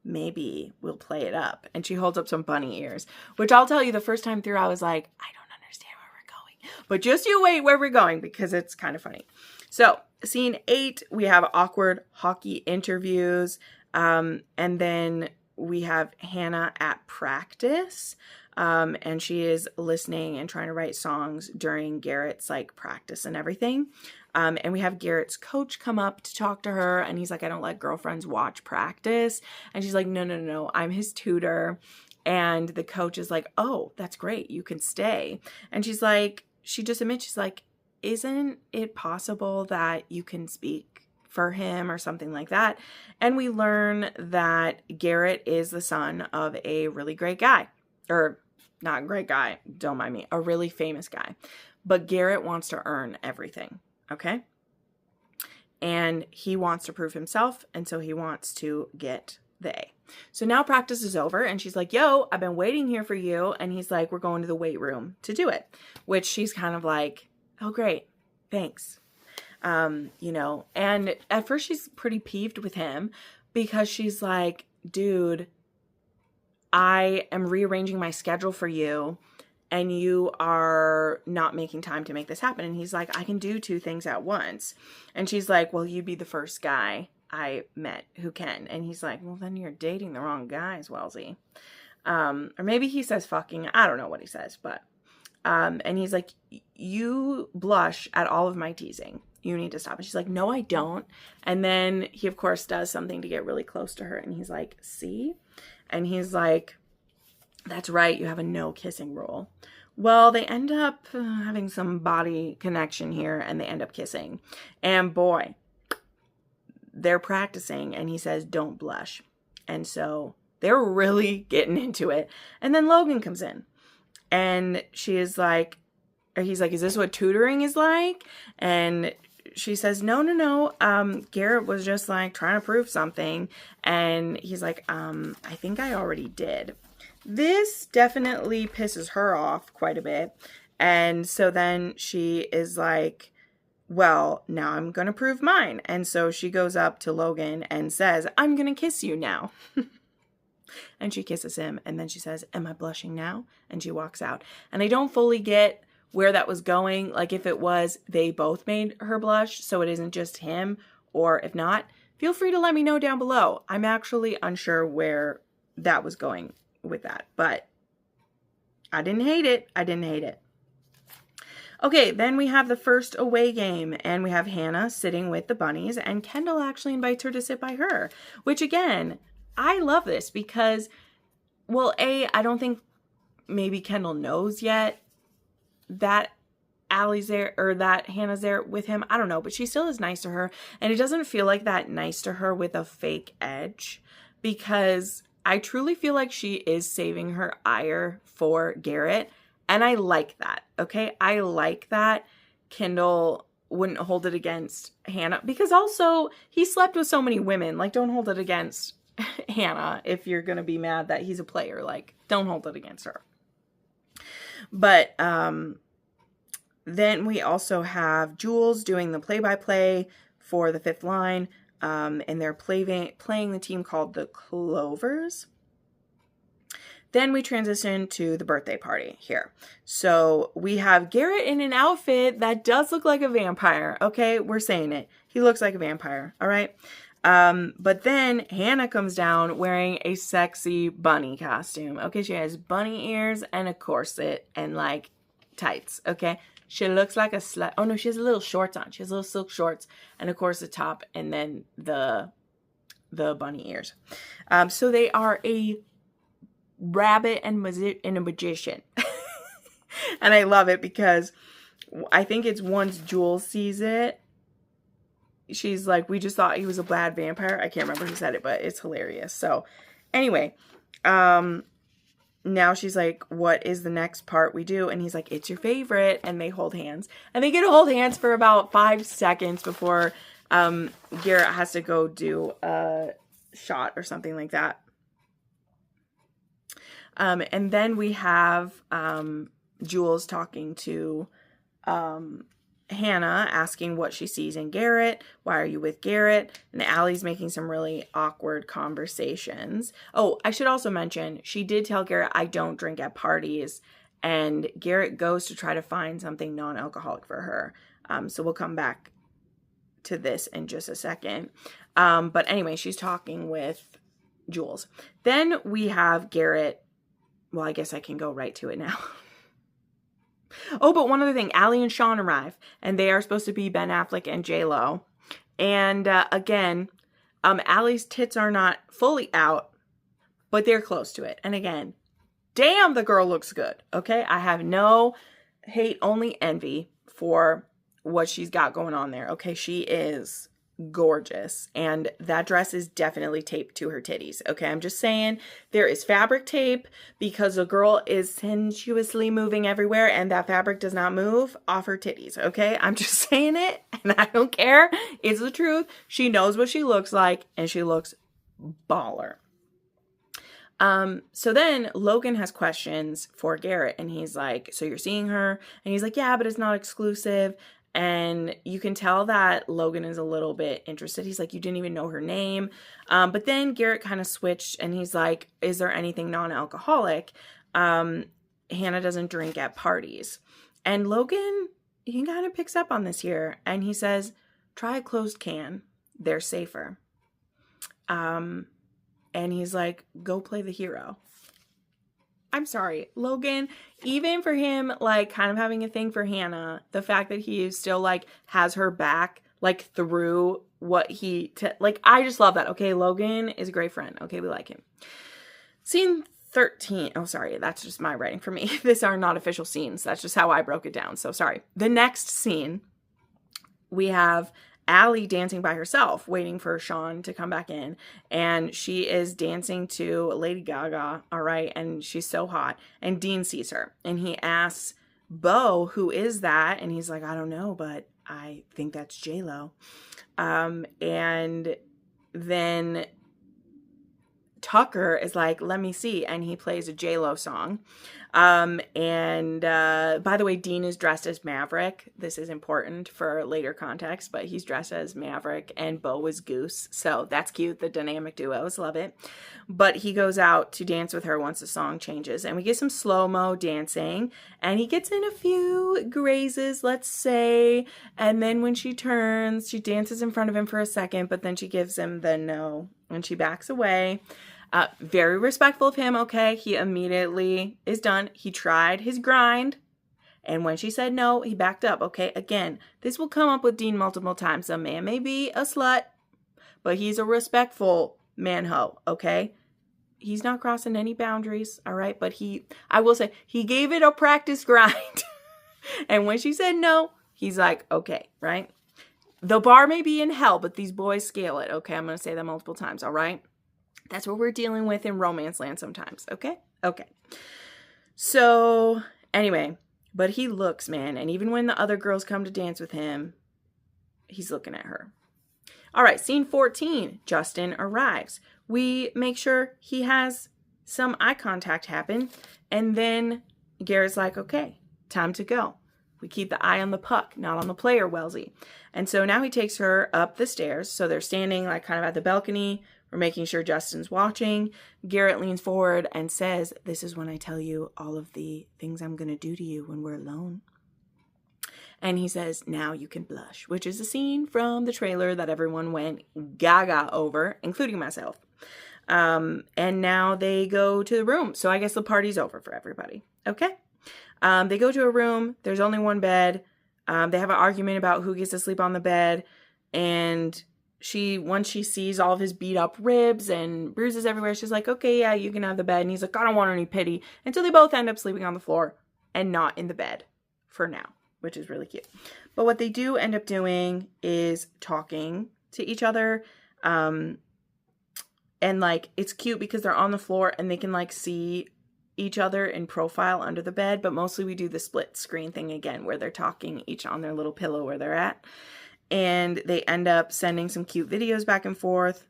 maybe we'll play it up. And she holds up some bunny ears, which I'll tell you, the first time through, I was like, I don't understand where we're going. But just you wait where we're going, because it's kind of funny. So scene 8, we have awkward hockey interviews. And then we have Hannah at practice. And she is listening and trying to write songs during Garrett's like practice and everything. And we have Garrett's coach come up to talk to her, and he's like, I don't let girlfriends watch practice. And she's like, no, I'm his tutor. And the coach is like, oh, that's great. You can stay. And she's like, she just admits, she's like, isn't it possible that you can speak for him or something like that? And we learn that Garrett is the son of a really great guy. Or not great guy, don't mind me, a really famous guy. But Garrett wants to earn everything, okay? And he wants to prove himself, and so he wants to get the A. So now practice is over, and she's like, yo, I've been waiting here for you. And he's like, we're going to the weight room to do it. Which she's kind of like, oh, great, thanks. And at first she's pretty peeved with him, because she's like, dude, I am rearranging my schedule for you, and you are not making time to make this happen. And he's like, I can do 2 things at once. And she's like, well, you'd be the first guy I met who can. And he's like, well, then you're dating the wrong guys, Wellesley. Or maybe he says fucking, I don't know what he says, but, and he's like, you blush at all of my teasing. You need to stop. And she's like, no, I don't. And then he, of course, does something to get really close to her. And he's like, see? And he's like, that's right, you have a no kissing rule. Well, they end up having some body connection here, and they end up kissing. And boy, they're practicing, and he says, don't blush. And so they're really getting into it. And then Logan comes in, and she is like, or he's like, is this what tutoring is like? And she says, no. Garrett was just like trying to prove something. And he's like, I think I already did. This definitely pisses her off quite a bit. And so then she is like, well, now I'm going to prove mine. And so she goes up to Logan and says, I'm going to kiss you now. And she kisses him. And then she says, am I blushing now? And she walks out. And I don't fully get where that was going. Like, if it was they both made her blush, so it isn't just him, or if not, feel free to let me know down below. I'm actually unsure where that was going with that, but I didn't hate it. Okay, then we have the first away game, and we have Hannah sitting with the bunnies, and Kendall actually invites her to sit by her, which again, I love this because, well, I don't think maybe Kendall knows yet that Allie's there, or that Hannah's there with him. I don't know, but she still is nice to her. And it doesn't feel like that nice to her with a fake edge, because I truly feel like she is saving her ire for Garrett. And I like that, okay? I like that Kindle wouldn't hold it against Hannah, because also he slept with so many women. Like, don't hold it against Hannah if you're going to be mad that he's a player. Like, don't hold it against her. But then we also have Jules doing the play-by-play for the fifth line, and they're playing the team called the Clovers. Then we transition to the birthday party here. So we have Garrett in an outfit that does look like a vampire. Okay, we're saying it. He looks like a vampire. All right. But then Hannah comes down wearing a sexy bunny costume. Okay, she has bunny ears and a corset and like tights. Okay, she looks like a slut. Oh no, she has little shorts on. She has little silk shorts and a corset top, and then the bunny ears. So they are a rabbit and a magician. And I love it because I think it's once Jules sees it, she's like, we just thought he was a bad vampire. I can't remember who said it, but it's hilarious. So anyway, now she's like, what is the next part we do? And he's like, it's your favorite. And they hold hands, and they get to hold hands for about 5 seconds before Garrett has to go do a shot or something like that. And then we have Jules talking to Hannah, asking what she sees in Garrett. Why are you with Garrett? And Allie's making some really awkward conversations. Oh, I should also mention, she did tell Garrett, I don't drink at parties. And Garrett goes to try to find something non-alcoholic for her. So we'll come back to this in just a second. But anyway, she's talking with Jules. Then we have Garrett. Well, I guess I can go right to it now. Oh, but one other thing. Allie and Sean arrive, and they are supposed to be Ben Affleck and J-Lo. And again, Allie's tits are not fully out, but they're close to it. And again, damn, the girl looks good. Okay, I have no hate, only envy for what she's got going on there. Okay, she is gorgeous, and that dress is definitely taped to her titties. Okay, I'm just saying, there is fabric tape because the girl is sensuously moving everywhere, and that fabric does not move off her titties. Okay, I'm just saying it, and I don't care. It's the truth. She knows what she looks like, and she looks baller. So then Logan has questions for Garrett, and he's like, so you're seeing her? And he's like, yeah, but it's not exclusive. And you can tell that Logan is a little bit interested. He's like, you didn't even know her name. But then Garrett kind of switched, and he's like, is there anything non-alcoholic? Hannah doesn't drink at parties. And Logan, he kind of picks up on this here. And he says, try a closed can. They're safer. And he's like, go play the hero. I'm sorry, Logan, even for him, like, kind of having a thing for Hannah, the fact that he still, like, has her back, like, through what like, I just love that. Okay, Logan is a great friend. Okay, we like him. Scene 13. Oh, sorry, that's just my writing for me. These are not official scenes. That's just how I broke it down. So, sorry. The next scene, we have Allie dancing by herself, waiting for Sean to come back in. And she is dancing to Lady Gaga, all right? And she's so hot. And Dean sees her. And he asks Bo, who is that? And he's like, I don't know, but I think that's J-Lo. And then Tucker is like, let me see. And he plays a J-Lo song. By the way, Dean is dressed as Maverick. This is important for later context, but he's dressed as Maverick and Bo is Goose. So that's cute. The dynamic duos. Love it. But he goes out to dance with her once the song changes, and we get some slow-mo dancing, and he gets in a few grazes, let's say. And then when she turns, she dances in front of him for a second, but then she gives him the no, and she backs away. Very respectful of him, okay? He immediately is done. He tried his grind, and when she said no, he backed up, okay? Again, this will come up with Dean multiple times. A man may be a slut, but he's a respectful man-ho, okay? He's not crossing any boundaries, all right? But I will say, he gave it a practice grind. And when she said no, he's like, okay, right? The bar may be in hell, but these boys scale it. Okay, I'm going to say that multiple times, all right? That's what we're dealing with in romance land sometimes, okay? Okay. So, anyway, but he looks, man, and even when the other girls come to dance with him, he's looking at her. All right, scene 14, Justin arrives. We make sure he has some eye contact happen, and then Garrett's like, okay, time to go. We keep the eye on the puck, not on the player, Wellesley. And so now he takes her up the stairs. So they're standing like kind of at the balcony. We're making sure Justin's watching. Garrett leans forward and says, this is when I tell you all of the things I'm going to do to you when we're alone. And he says, now you can blush, which is a scene from the trailer that everyone went gaga over, including myself. And now they go to the room. So I guess the party's over for everybody. Okay. They go to a room. There's only one bed. They have an argument about who gets to sleep on the bed. And once she sees all of his beat up ribs and bruises everywhere, she's like, okay, yeah, you can have the bed. And he's like, I don't want any pity. And so they both end up sleeping on the floor and not in the bed for now, which is really cute. But what they do end up doing is talking to each other. And like, it's cute because they're on the floor and they can like see each other in profile under the bed, but mostly we do the split screen thing again where they're talking each on their little pillow where they're at, and they end up sending some cute videos back and forth.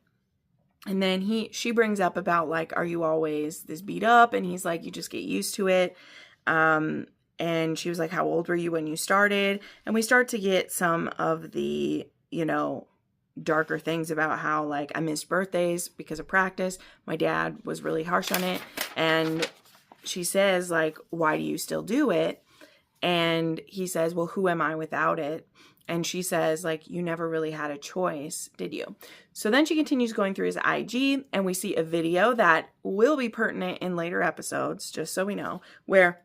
And then she brings up about like, are you always this beat up? And he's like, you just get used to it. And she was like, how old were you when you started? And we start to get some of the, darker things about how like I missed birthdays because of practice. My dad was really harsh on it. And she says, like, why do you still do it? And he says, well, who am I without it? And she says, like, you never really had a choice, did you? So then she continues going through his IG, and we see a video that will be pertinent in later episodes, just so we know, where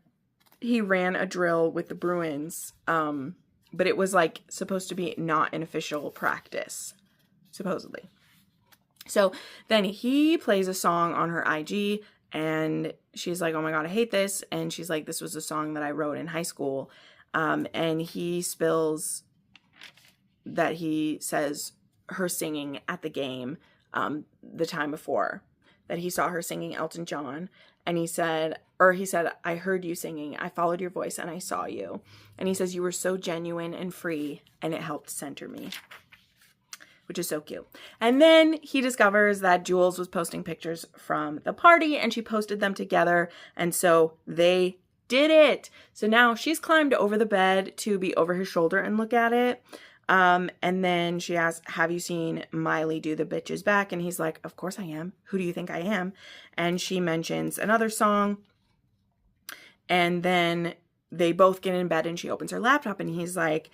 he ran a drill with the Bruins, but it was, like, supposed to be not an official practice, supposedly. So then he plays a song on her IG, and she's like, oh my God, I hate this. And she's like, this was a song that I wrote in high school. And he spills that he says her singing at the game the time before, that he saw her singing Elton John. And he said, I heard you singing. I followed your voice and I saw you. And he says, you were so genuine and free and it helped center me. Which is so cute. And then he discovers that Jules was posting pictures from the party and she posted them together. And so they did it. So now she's climbed over the bed to be over his shoulder and look at it. And then she asks, have you seen Miley do the bitches back? And he's like, of course I am. Who do you think I am? And she mentions another song. And then they both get in bed and she opens her laptop and he's like,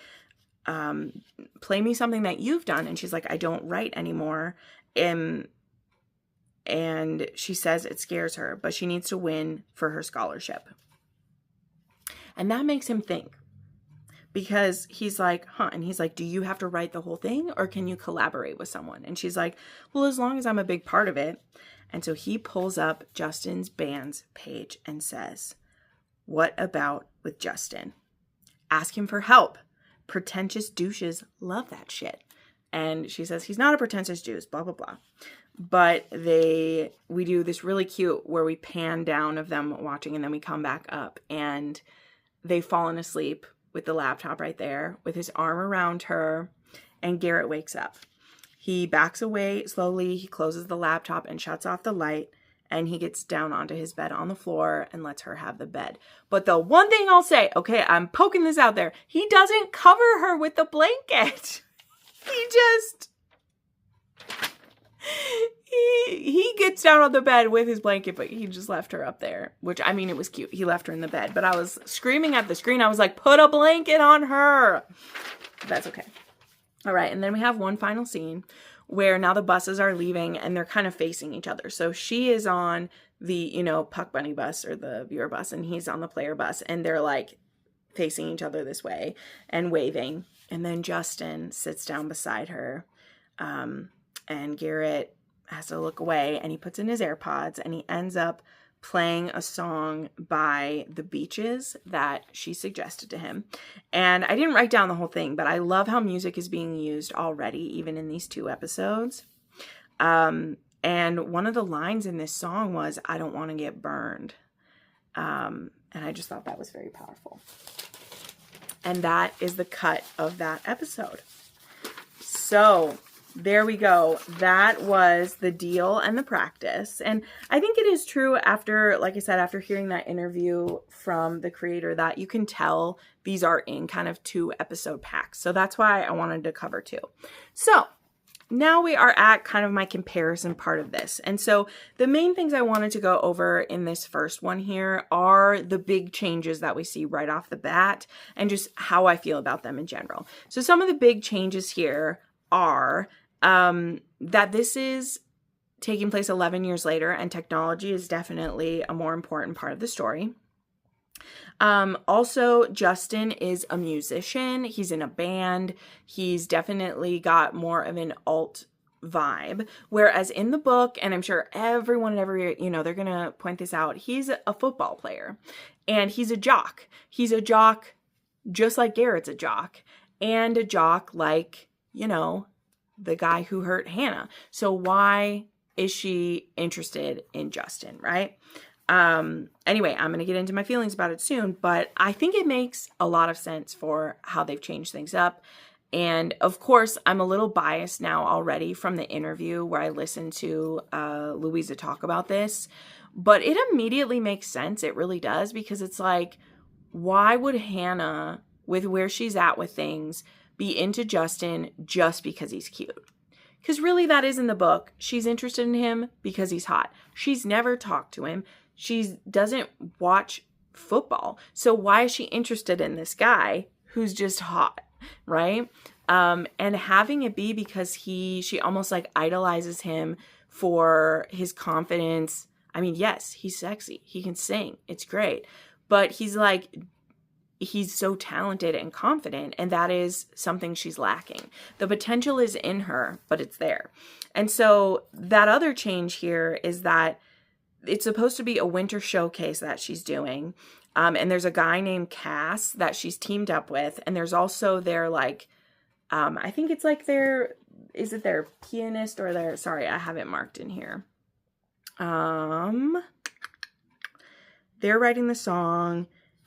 play me something that you've done. And she's like, I don't write anymore. And she says it scares her, but she needs to win for her scholarship. And that makes him think, because he's like, and he's like, do you have to write the whole thing or can you collaborate with someone? And she's like, well, as long as I'm a big part of it. And so he pulls up Justin's band's page and says, what about with Justin? Ask him for help. Pretentious douches love that shit. And she says, he's not a pretentious douche, blah, blah, blah. But we do this really cute where we pan down of them watching and then we come back up and they've fallen asleep with the laptop right there with his arm around her, and Garrett wakes up. He backs away slowly. He closes the laptop and shuts off the light. And he gets down onto his bed on the floor and lets her have the bed. But the one thing I'll say, okay, I'm poking this out there. He doesn't cover her with the blanket. He gets down on the bed with his blanket, but he just left her up there. Which, I mean, it was cute. He left her in the bed. But I was screaming at the screen. I was like, put a blanket on her. That's okay. All right, and then we have one final scene where now the buses are leaving and they're kind of facing each other. So she is on the, Puck Bunny bus or the viewer bus, and he's on the player bus, and they're like facing each other this way and waving. And then Justin sits down beside her, and Garrett has to look away, and he puts in his AirPods and he ends up playing a song by The Beaches that she suggested to him. And I didn't write down the whole thing, but I love how music is being used already, even in these 2 episodes. And one of the lines in this song was, "I don't want to get burned." And I just thought that was very powerful. And that is the cut of that episode. So there we go. That was the deal and the practice. And I think it is true after, like I said, after hearing that interview from the creator, that you can tell these are in kind of 2 episode packs. So that's why I wanted to cover 2. So now we are at kind of my comparison part of this. And so the main things I wanted to go over in this first one here are the big changes that we see right off the bat and just how I feel about them in general. So some of the big changes here are that this is taking place 11 years later, and technology is definitely a more important part of the story. Also, Justin is a musician. He's in a band. He's definitely got more of an alt vibe. Whereas in the book, and I'm sure everyone they're going to point this out, he's a football player and he's a jock. He's a jock just like Garrett's a jock, and a jock like, the guy who hurt Hannah. So why is she interested in Justin, right? Anyway, I'm going to get into my feelings about it soon, but I think it makes a lot of sense for how they've changed things up. And of course, I'm a little biased now already from the interview where I listened to Louisa talk about this, but it immediately makes sense. It really does, because it's like, why would Hannah, with where she's at with things, be into Justin just because he's cute? Because really, that is in the book. She's interested in him because he's hot. She's never talked to him. She doesn't watch football. So why is she interested in this guy who's just hot, right? And having it be because she almost like idolizes him for his confidence. I mean, yes, he's sexy. He can sing. It's great. But he's so talented and confident, and that is something she's lacking. The potential is in her, but it's there. And so that other change here is that it's supposed to be a winter showcase that she's doing. And there's a guy named Cass that she's teamed up with. And there's also their I think it's like is it their pianist or sorry, I have it marked in here. They're writing the song.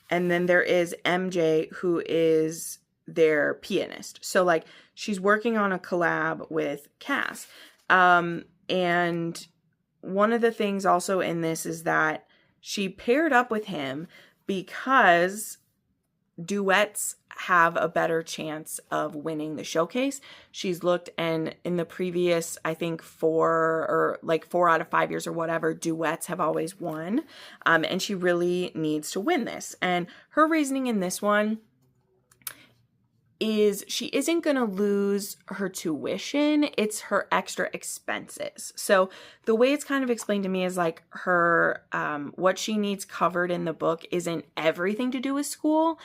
And then there is MJ, who is their pianist. So she's working on a collab with Cass. And one of the things also in this is that she paired up with him because duets have a better chance of winning the showcase. She's looked, and in the previous, I think 4 out of 5 years or whatever, duets have always won. And she really needs to win this. And her reasoning in this one is she isn't going to lose her tuition. It's her extra expenses. So the way it's kind of explained to me is her, what she needs covered in the book isn't everything to do with school.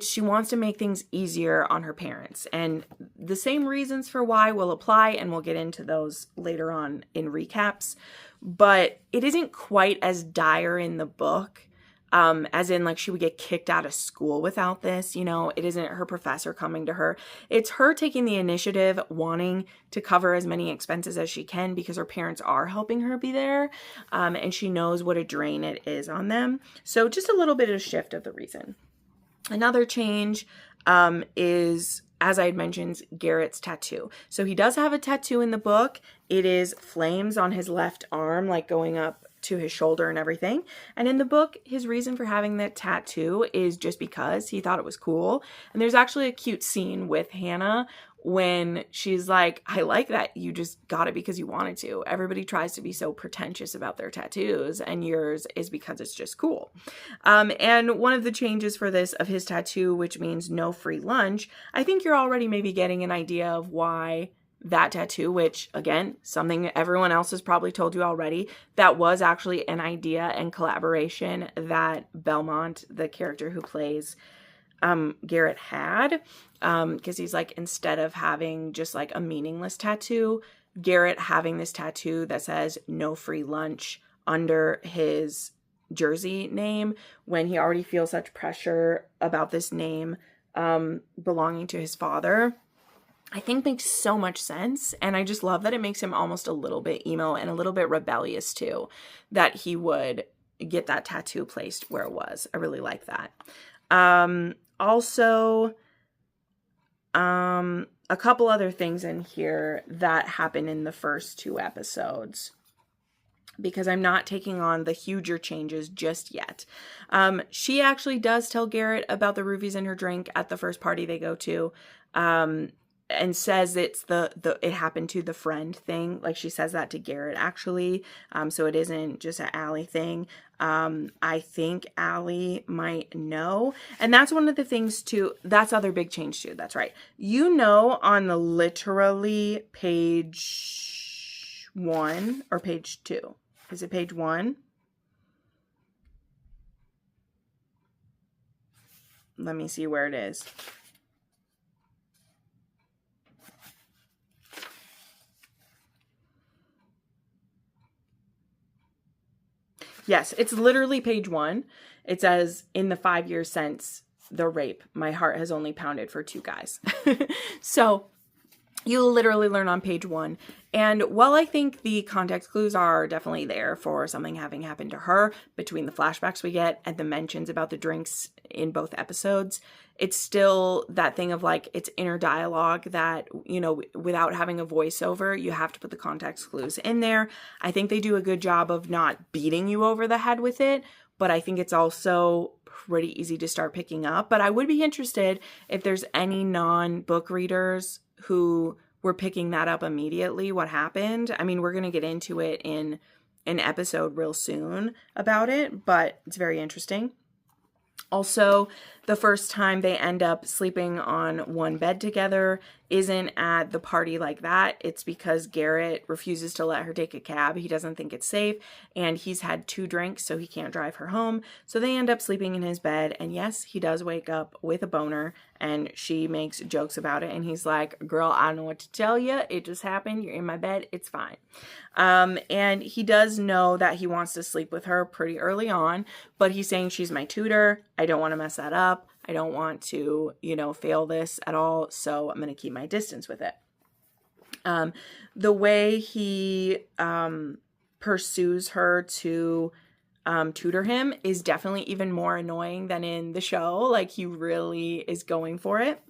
She wants to make things easier on her parents. And the same reasons for why will apply, and we'll get into those later on in recaps. But it isn't quite as dire in the book, as in she would get kicked out of school without this. It isn't her professor coming to her. It's her taking the initiative, wanting to cover as many expenses as she can because her parents are helping her be there. And she knows what a drain it is on them. So just a little bit of shift of the reason. Another change is, as I had mentioned, Garrett's tattoo. So he does have a tattoo in the book. It is flames on his left arm, going up to his shoulder and everything. And in the book, his reason for having that tattoo is just because he thought it was cool. And there's actually a cute scene with Hannah when she's like, I like that you just got it because you wanted to. Everybody tries to be so pretentious about their tattoos, and yours is because it's just cool. And one of the changes for this of his tattoo, which means no free lunch, I think you're already maybe getting an idea of why that tattoo, which again, something everyone else has probably told you already, that was actually an idea and collaboration that Belmont, the character who plays Garrett, had, because he's instead of having just a meaningless tattoo, Garrett having this tattoo that says no free lunch under his Jersey name when he already feels such pressure about this name belonging to his father, I think makes so much sense. And I just love that it makes him almost a little bit emo and a little bit rebellious too, that he would get that tattoo placed where it was. I really like that. Also, a couple other things in here that happen in the first 2 episodes, because I'm not taking on the huger changes just yet. She actually does tell Garrett about the roofies in her drink at the first party they go to, and says it's it happened to the friend thing. Like, she says that to Garrett actually. So it isn't just an Allie thing. I think Allie might know. And that's one of the things too. That's other big change too. That's right. You know, on the literally page 1 or page 2. Is it page 1? Let me see where it is. Yes, it's literally page 1. It says, in the 5 years since the rape, my heart has only pounded for 2 guys. So you literally learn on page 1. And while I think the context clues are definitely there for something having happened to her between the flashbacks we get and the mentions about the drinks in both episodes, it's still that thing of like, it's inner dialogue that, you know, without having a voiceover, you have to put the context clues in there. I think they do a good job of not beating you over the head with it, but I think it's also pretty easy to start picking up. But I would be interested if there's any non-book readers who were picking that up immediately, what happened. I mean, we're going to get into it in an episode real soon about it, but it's very interesting. Also, the first time they end up sleeping on one bed together isn't at the party like that. It's because Garrett refuses to let her take a cab. He doesn't think it's safe, and he's had 2 drinks, so he can't drive her home. So they end up sleeping in his bed, and yes, he does wake up with a boner, and she makes jokes about it, and he's like, girl, I don't know what to tell you. It just happened. You're in my bed. It's fine. And he does know that he wants to sleep with her pretty early on, but he's saying she's my tutor. I don't want to mess that up. I don't want to, you know, fail this at all. So I'm going to keep my distance with it. The way he pursues her to tutor him is definitely even more annoying than in the show. Like, he really is going for it.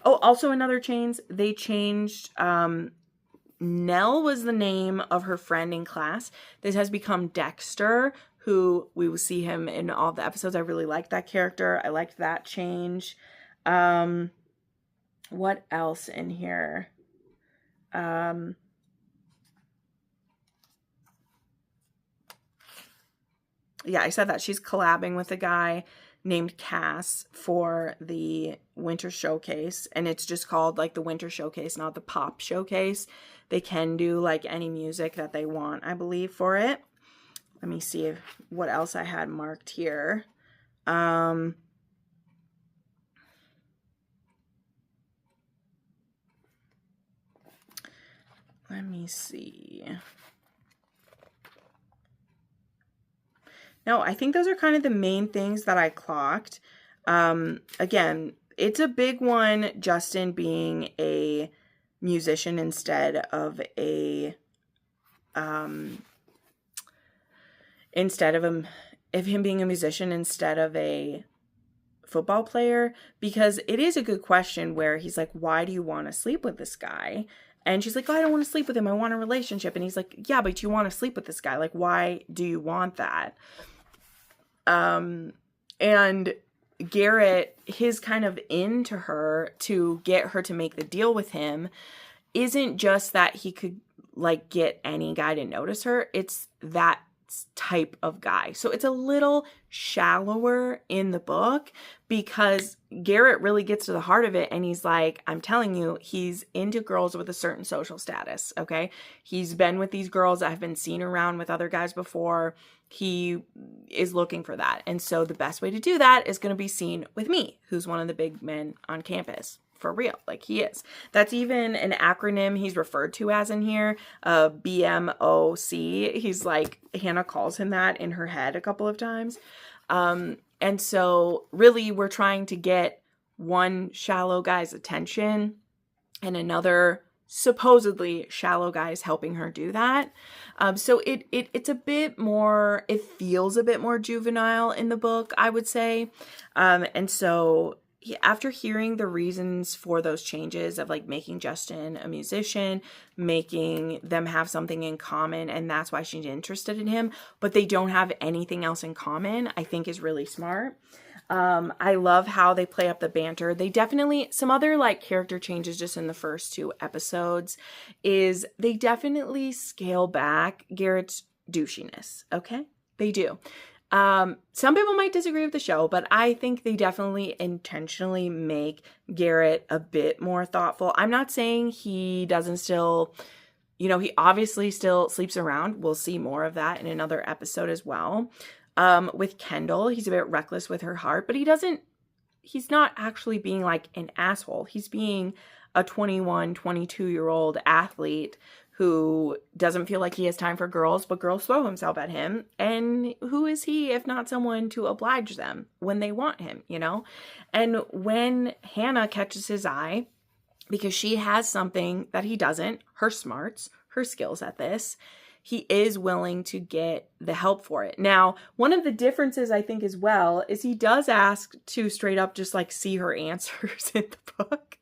Oh, also another change. They changed, Nell was the name of her friend in class. This has become Dexter, who we will see him in all the episodes. I really liked that character. I liked that change. What else in here? Yeah, I said that. She's collabing with a guy named Cass for the Winter Showcase. And it's just called like the Winter Showcase, not the Pop Showcase. They can do like any music that they want, I believe, for it. Let me see what else I had marked here. Let me see. No, I think those are kind of the main things that I clocked. Again, it's a big one, Justin being a musician instead of a, him being a musician instead of a football player, because it is a good question where he's like, why do you want to sleep with this guy? And she's like, oh, I don't want to sleep with him. I want a relationship. And he's like, yeah, but you want to sleep with this guy. Like, why do you want that? And Garrett, his kind of into her to get her to make the deal with him isn't just that he could like get any guy to notice her. It's that type of guy. So it's a little shallower in the book because Garrett really gets to the heart of it, and he's like, I'm telling you, he's into girls with a certain social status, okay? He's been with these girls that have been seen around with other guys before. He is looking for that. And so the best way to do that is going to be seen with me, who's one of the big men on campus. for real. Like, he is. That's even an acronym he's referred to as in here, BMOC. He's like, Hannah calls him that in her head a couple of times. And so really we're trying to get one shallow guy's attention and another supposedly shallow guy is helping her do that. So it's a bit more, it feels a bit more juvenile in the book, I would say. And so after hearing the reasons for those changes of like making Justin a musician, making them have something in common, and that's why she's interested in him, but they don't have anything else in common, I think is really smart. I love how they play up the banter. They definitely, some other like character changes just in the first 2 episodes is they definitely scale back Garrett's douchiness. Okay. They do. Some people might disagree with the show, but I think they definitely intentionally make Garrett a bit more thoughtful. I'm not saying he doesn't still, he obviously still sleeps around. We'll see more of that in another episode as well. With Kendall, he's a bit reckless with her heart, but he's not actually being like an asshole. He's being a 21, 22-year-old athlete who doesn't feel like he has time for girls, but girls throw himself at him. And who is he if not someone to oblige them when they want him, And when Hannah catches his eye, because she has something that he doesn't, her smarts, her skills at this, he is willing to get the help for it. Now, one of the differences I think as well is he does ask to straight up just like see her answers in the book.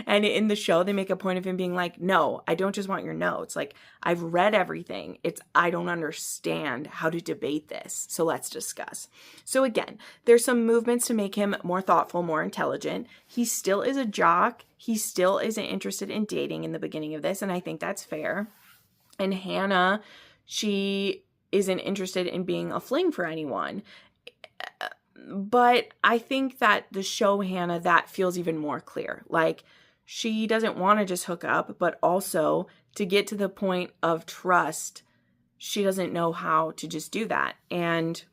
And in the show, they make a point of him being like, no, I don't just want your notes. Like, I've read everything. I don't understand how to debate this. So let's discuss. So again, there's some movements to make him more thoughtful, more intelligent. He still is a jock. He still isn't interested in dating in the beginning of this. And I think that's fair. And Hannah, she isn't interested in being a fling for anyone. But I think that the show Hannah, that feels even more clear. Like, she doesn't want to just hook up, but also to get to the point of trust, she doesn't know how to just do that. And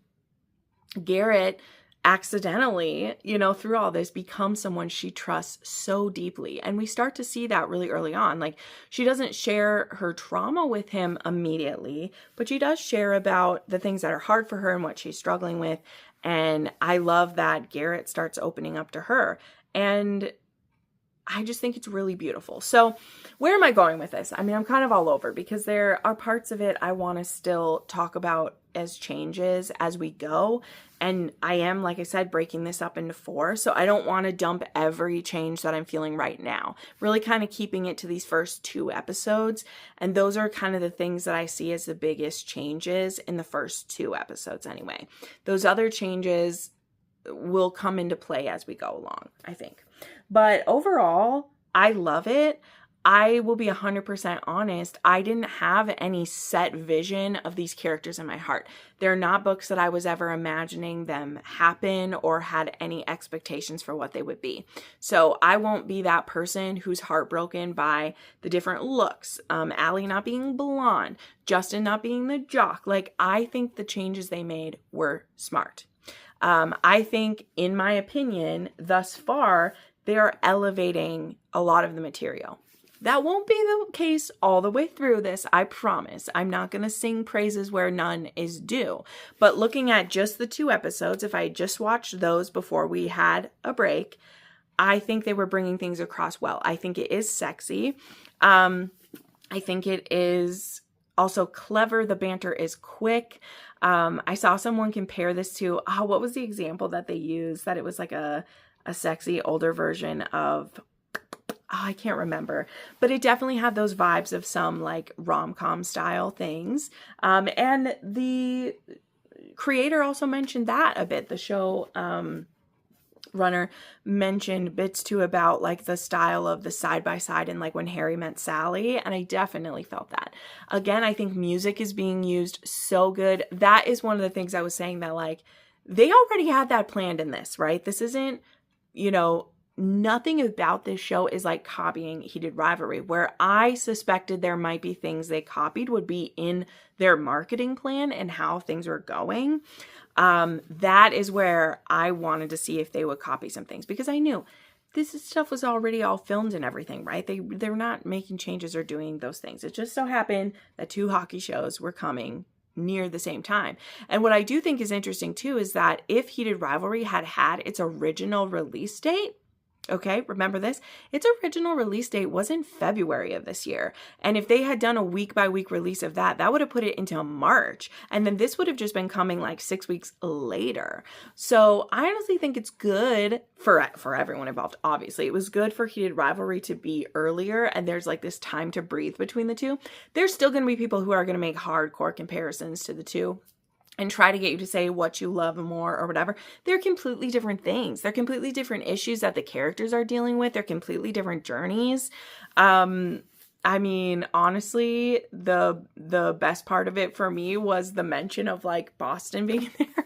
Garrett accidentally, through all this, becomes someone she trusts so deeply. And we start to see that really early on. Like, she doesn't share her trauma with him immediately, but she does share about the things that are hard for her and what she's struggling with. And I love that Garrett starts opening up to her. And I just think it's really beautiful. So where am I going with this? I mean, I'm kind of all over because there are parts of it I want to still talk about as changes as we go. And I am, like I said, breaking this up into 4. So I don't want to dump every change that I'm feeling right now. Really kind of keeping it to these first 2 episodes. And those are kind of the things that I see as the biggest changes in the first 2 episodes anyway. Those other changes will come into play as we go along, I think. But overall, I love it. I will be 100% honest. I didn't have any set vision of these characters in my heart. They're not books that I was ever imagining them happen or had any expectations for what they would be. So I won't be that person who's heartbroken by the different looks. Allie not being blonde, Justin not being the jock. Like, I think the changes they made were smart. I think, in my opinion, thus far, they are elevating a lot of the material. That won't be the case all the way through this, I promise. I'm not going to sing praises where none is due. But looking at just the 2 episodes, if I just watched those before we had a break, I think they were bringing things across well. I think it is sexy. I think it is also clever. The banter is quick. I saw someone compare this to, what was the example that they used? That it was like a sexy older version of, I can't remember, but it definitely had those vibes of some like rom-com style things. And the creator also mentioned that a bit. The show runner mentioned bits too about like the style of the side by side and like When Harry Met Sally. And I definitely felt that. Again, I think music is being used so good. That is one of the things I was saying that like they already had that planned in this, right? This isn't, nothing about this show is like copying Heated Rivalry, where I suspected there might be things they copied would be in their marketing plan and how things were going. That is where I wanted to see if they would copy some things, because I knew this stuff was already all filmed and everything, right? They're not making changes or doing those things. It just so happened that 2 hockey shows were coming near the same time. And what I do think is interesting too is that if Heated Rivalry had had its original release date, okay, remember this, its original release date was in February of this year. And if they had done a week-by-week release of that, that would have put it into March. And then this would have just been coming like 6 weeks later. So I honestly think it's good for everyone involved. Obviously, it was good for Heated Rivalry to be earlier, and there's like this time to breathe between the two. There's still going to be people who are going to make hardcore comparisons to the two and try to get you to say what you love more or whatever. They're completely different things. They're completely different issues that the characters are dealing with. They're completely different journeys. I mean, honestly, the best part of it for me was the mention of like Boston being there.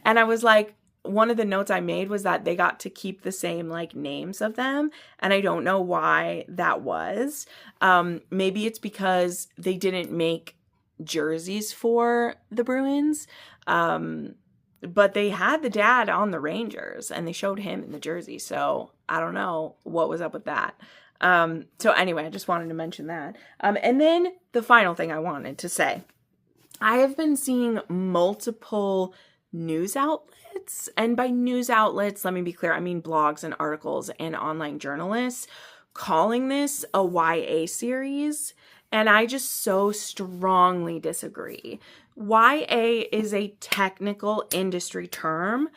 And I was like, one of the notes I made was that they got to keep the same like names of them. And I don't know why that was. Maybe it's because they didn't make jerseys for the Bruins, but they had the dad on the Rangers and they showed him in the jersey, so I don't know what was up with that. So anyway, I just wanted to mention that. And then the final thing I wanted to say, I have been seeing multiple news outlets, and by news outlets, let me be clear, I mean blogs and articles and online journalists, calling this a YA series. And I just so strongly disagree. YA is a technical industry term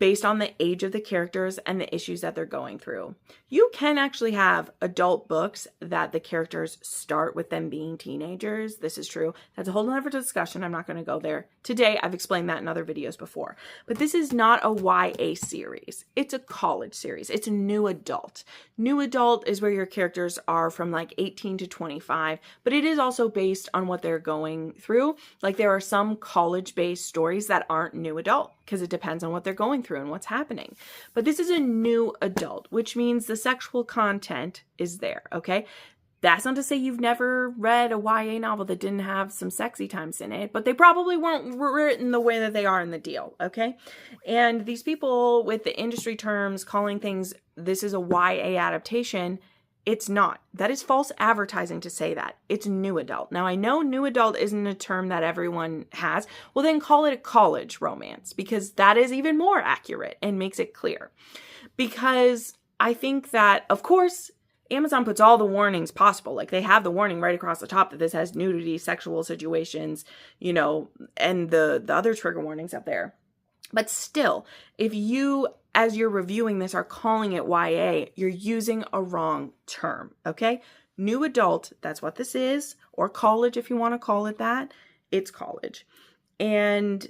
based on the age of the characters and the issues that they're going through. You can actually have adult books that the characters start with them being teenagers. This is true. That's a whole other discussion. I'm not going to go there today. I've explained that in other videos before. But this is not a YA series. It's a college series. It's a new adult. New adult is where your characters are from like 18 to 25, but it is also based on what they're going through. Like there are some college-based stories that aren't new adult because it depends on what they're going through and what's happening. But this is a new adult, which means the sexual content is there, okay? That's not to say you've never read a YA novel that didn't have some sexy times in it, but they probably weren't written the way that they are in the deal, okay? And these people with the industry terms calling things, this is a YA adaptation, it's not. That is false advertising to say that. It's new adult. Now, I know new adult isn't a term that everyone has. Well, then call it a college romance because that is even more accurate and makes it clear. Because I think that, of course, Amazon puts all the warnings possible. Like they have the warning right across the top that this has nudity, sexual situations, you know, and the other trigger warnings up there. But still, if you, as you're reviewing this, are calling it YA, you're using a wrong term, okay? New adult, that's what this is, or college if you want to call it that. It's college. And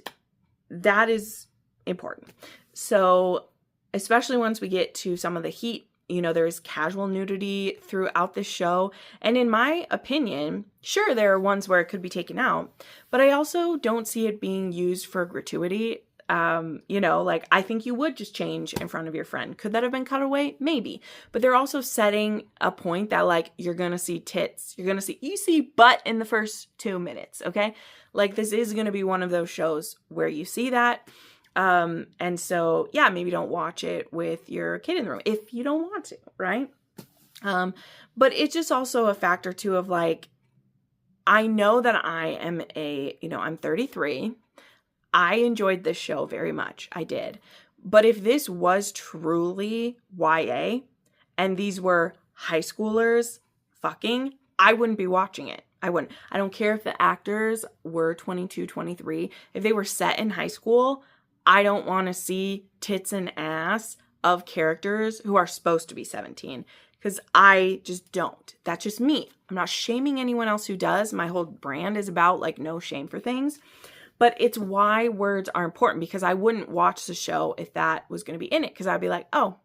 that is important. So, especially once we get to some of the heat, you know, there's casual nudity throughout the show. And in my opinion, sure, there are ones where it could be taken out, but I also don't see it being used for gratuity. You know, like I think you would just change in front of your friend. Could that have been cut away? Maybe. But they're also setting a point that like you're going to see tits. You see butt in the first 2 minutes, okay? Like this is going to be one of those shows where you see that. And so, yeah, maybe don't watch it with your kid in the room if you don't want to, right? But it's just also a factor too of like, I know that I am I'm 33. I enjoyed this show very much. I did. But if this was truly YA and these were high schoolers fucking, I wouldn't be watching it. I wouldn't. I don't care if the actors were 22, 23. If they were set in high school, I don't want to see tits and ass of characters who are supposed to be 17 because I just don't. That's just me. I'm not shaming anyone else who does. My whole brand is about like no shame for things. But it's why words are important because I wouldn't watch the show if that was going to be in it because I'd be like, oh,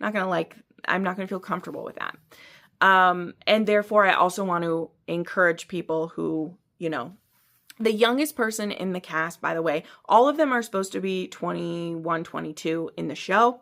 I'm not going to feel comfortable with that. And therefore, I also want to encourage people who, you know, the youngest person in the cast, by the way, all of them are supposed to be 21, 22 in the show.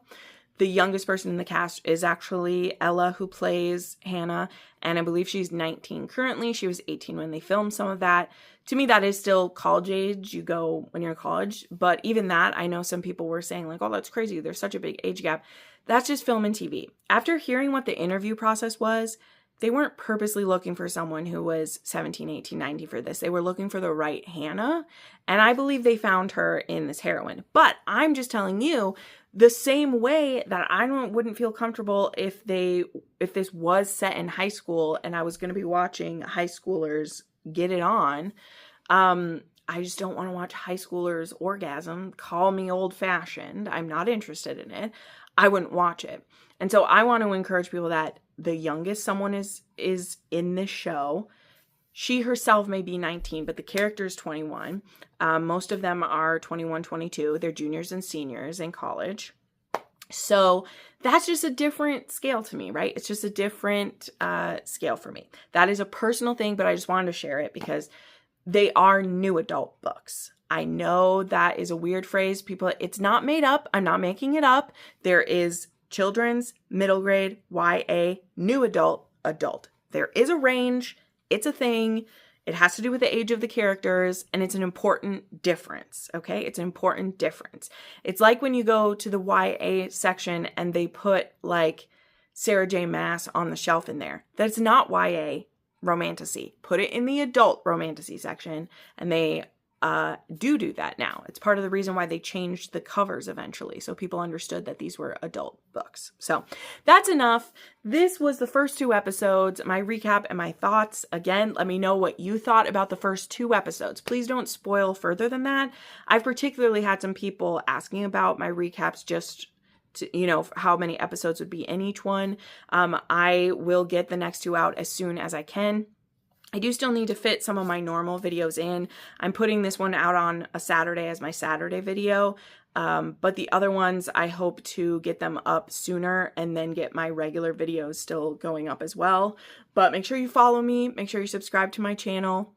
The youngest person in the cast is actually Ella, who plays Hannah, and I believe she's 19 currently. She was 18 when they filmed some of that. To me, that is still college age. You go when you're in college. But even that, I know some people were saying like, oh, that's crazy. There's such a big age gap. That's just film and TV. After hearing what the interview process was, they weren't purposely looking for someone who was 17, 18, 19 for this. They were looking for the right Hannah, and I believe they found her in this heroine. But I'm just telling you, the same way that I wouldn't feel comfortable if this was set in high school and I was going to be watching high schoolers get it on. I just don't want to watch high schoolers orgasm. Call me old-fashioned. I'm not interested in it. I wouldn't watch it. And so I want to encourage people that the youngest someone is in this show, she herself may be 19, but the character is 21. Most of them are 21, 22. They're juniors and seniors in college. So that's just a different scale to me, right? It's just a different scale for me. That is a personal thing, but I just wanted to share it because they are new adult books. I know that is a weird phrase. People, it's not made up. I'm not making it up. There is children's, middle grade, YA, new adult, adult. There is a range. It's a thing. It has to do with the age of the characters, and it's an important difference, okay? It's an important difference. It's like when you go to the YA section and they put, like, Sarah J. Maas on the shelf in there. That's not YA romantasy. Put it in the adult romantasy section, and they do that now. It's part of the reason why they changed the covers eventually, so people understood that these were adult books. So that's enough. This was the first 2 episodes, my recap and my thoughts. Again, let me know what you thought about the first 2 episodes. Please don't spoil further than that. I've particularly had some people asking about my recaps, just to, how many episodes would be in each one. I will get the next 2 out as soon as I can. I do still need to fit some of my normal videos in. I'm putting this one out on a Saturday as my Saturday video, but the other ones, I hope to get them up sooner and then get my regular videos still going up as well. But make sure you follow me. Make sure you subscribe to my channel.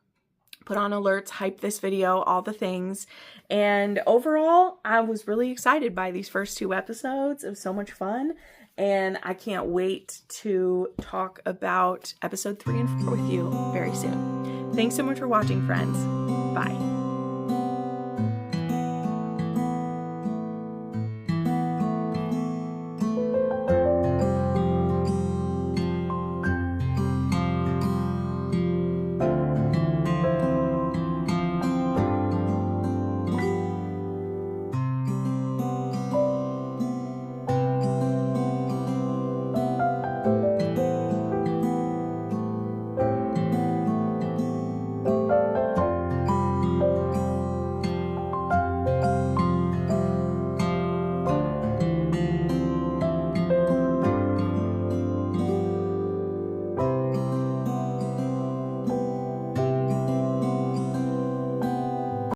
Put on alerts, hype this video, all the things. And overall, I was really excited by these first 2 episodes. It was so much fun. And I can't wait to talk about episode 3 and 4 with you very soon. Thanks so much for watching, friends. Bye.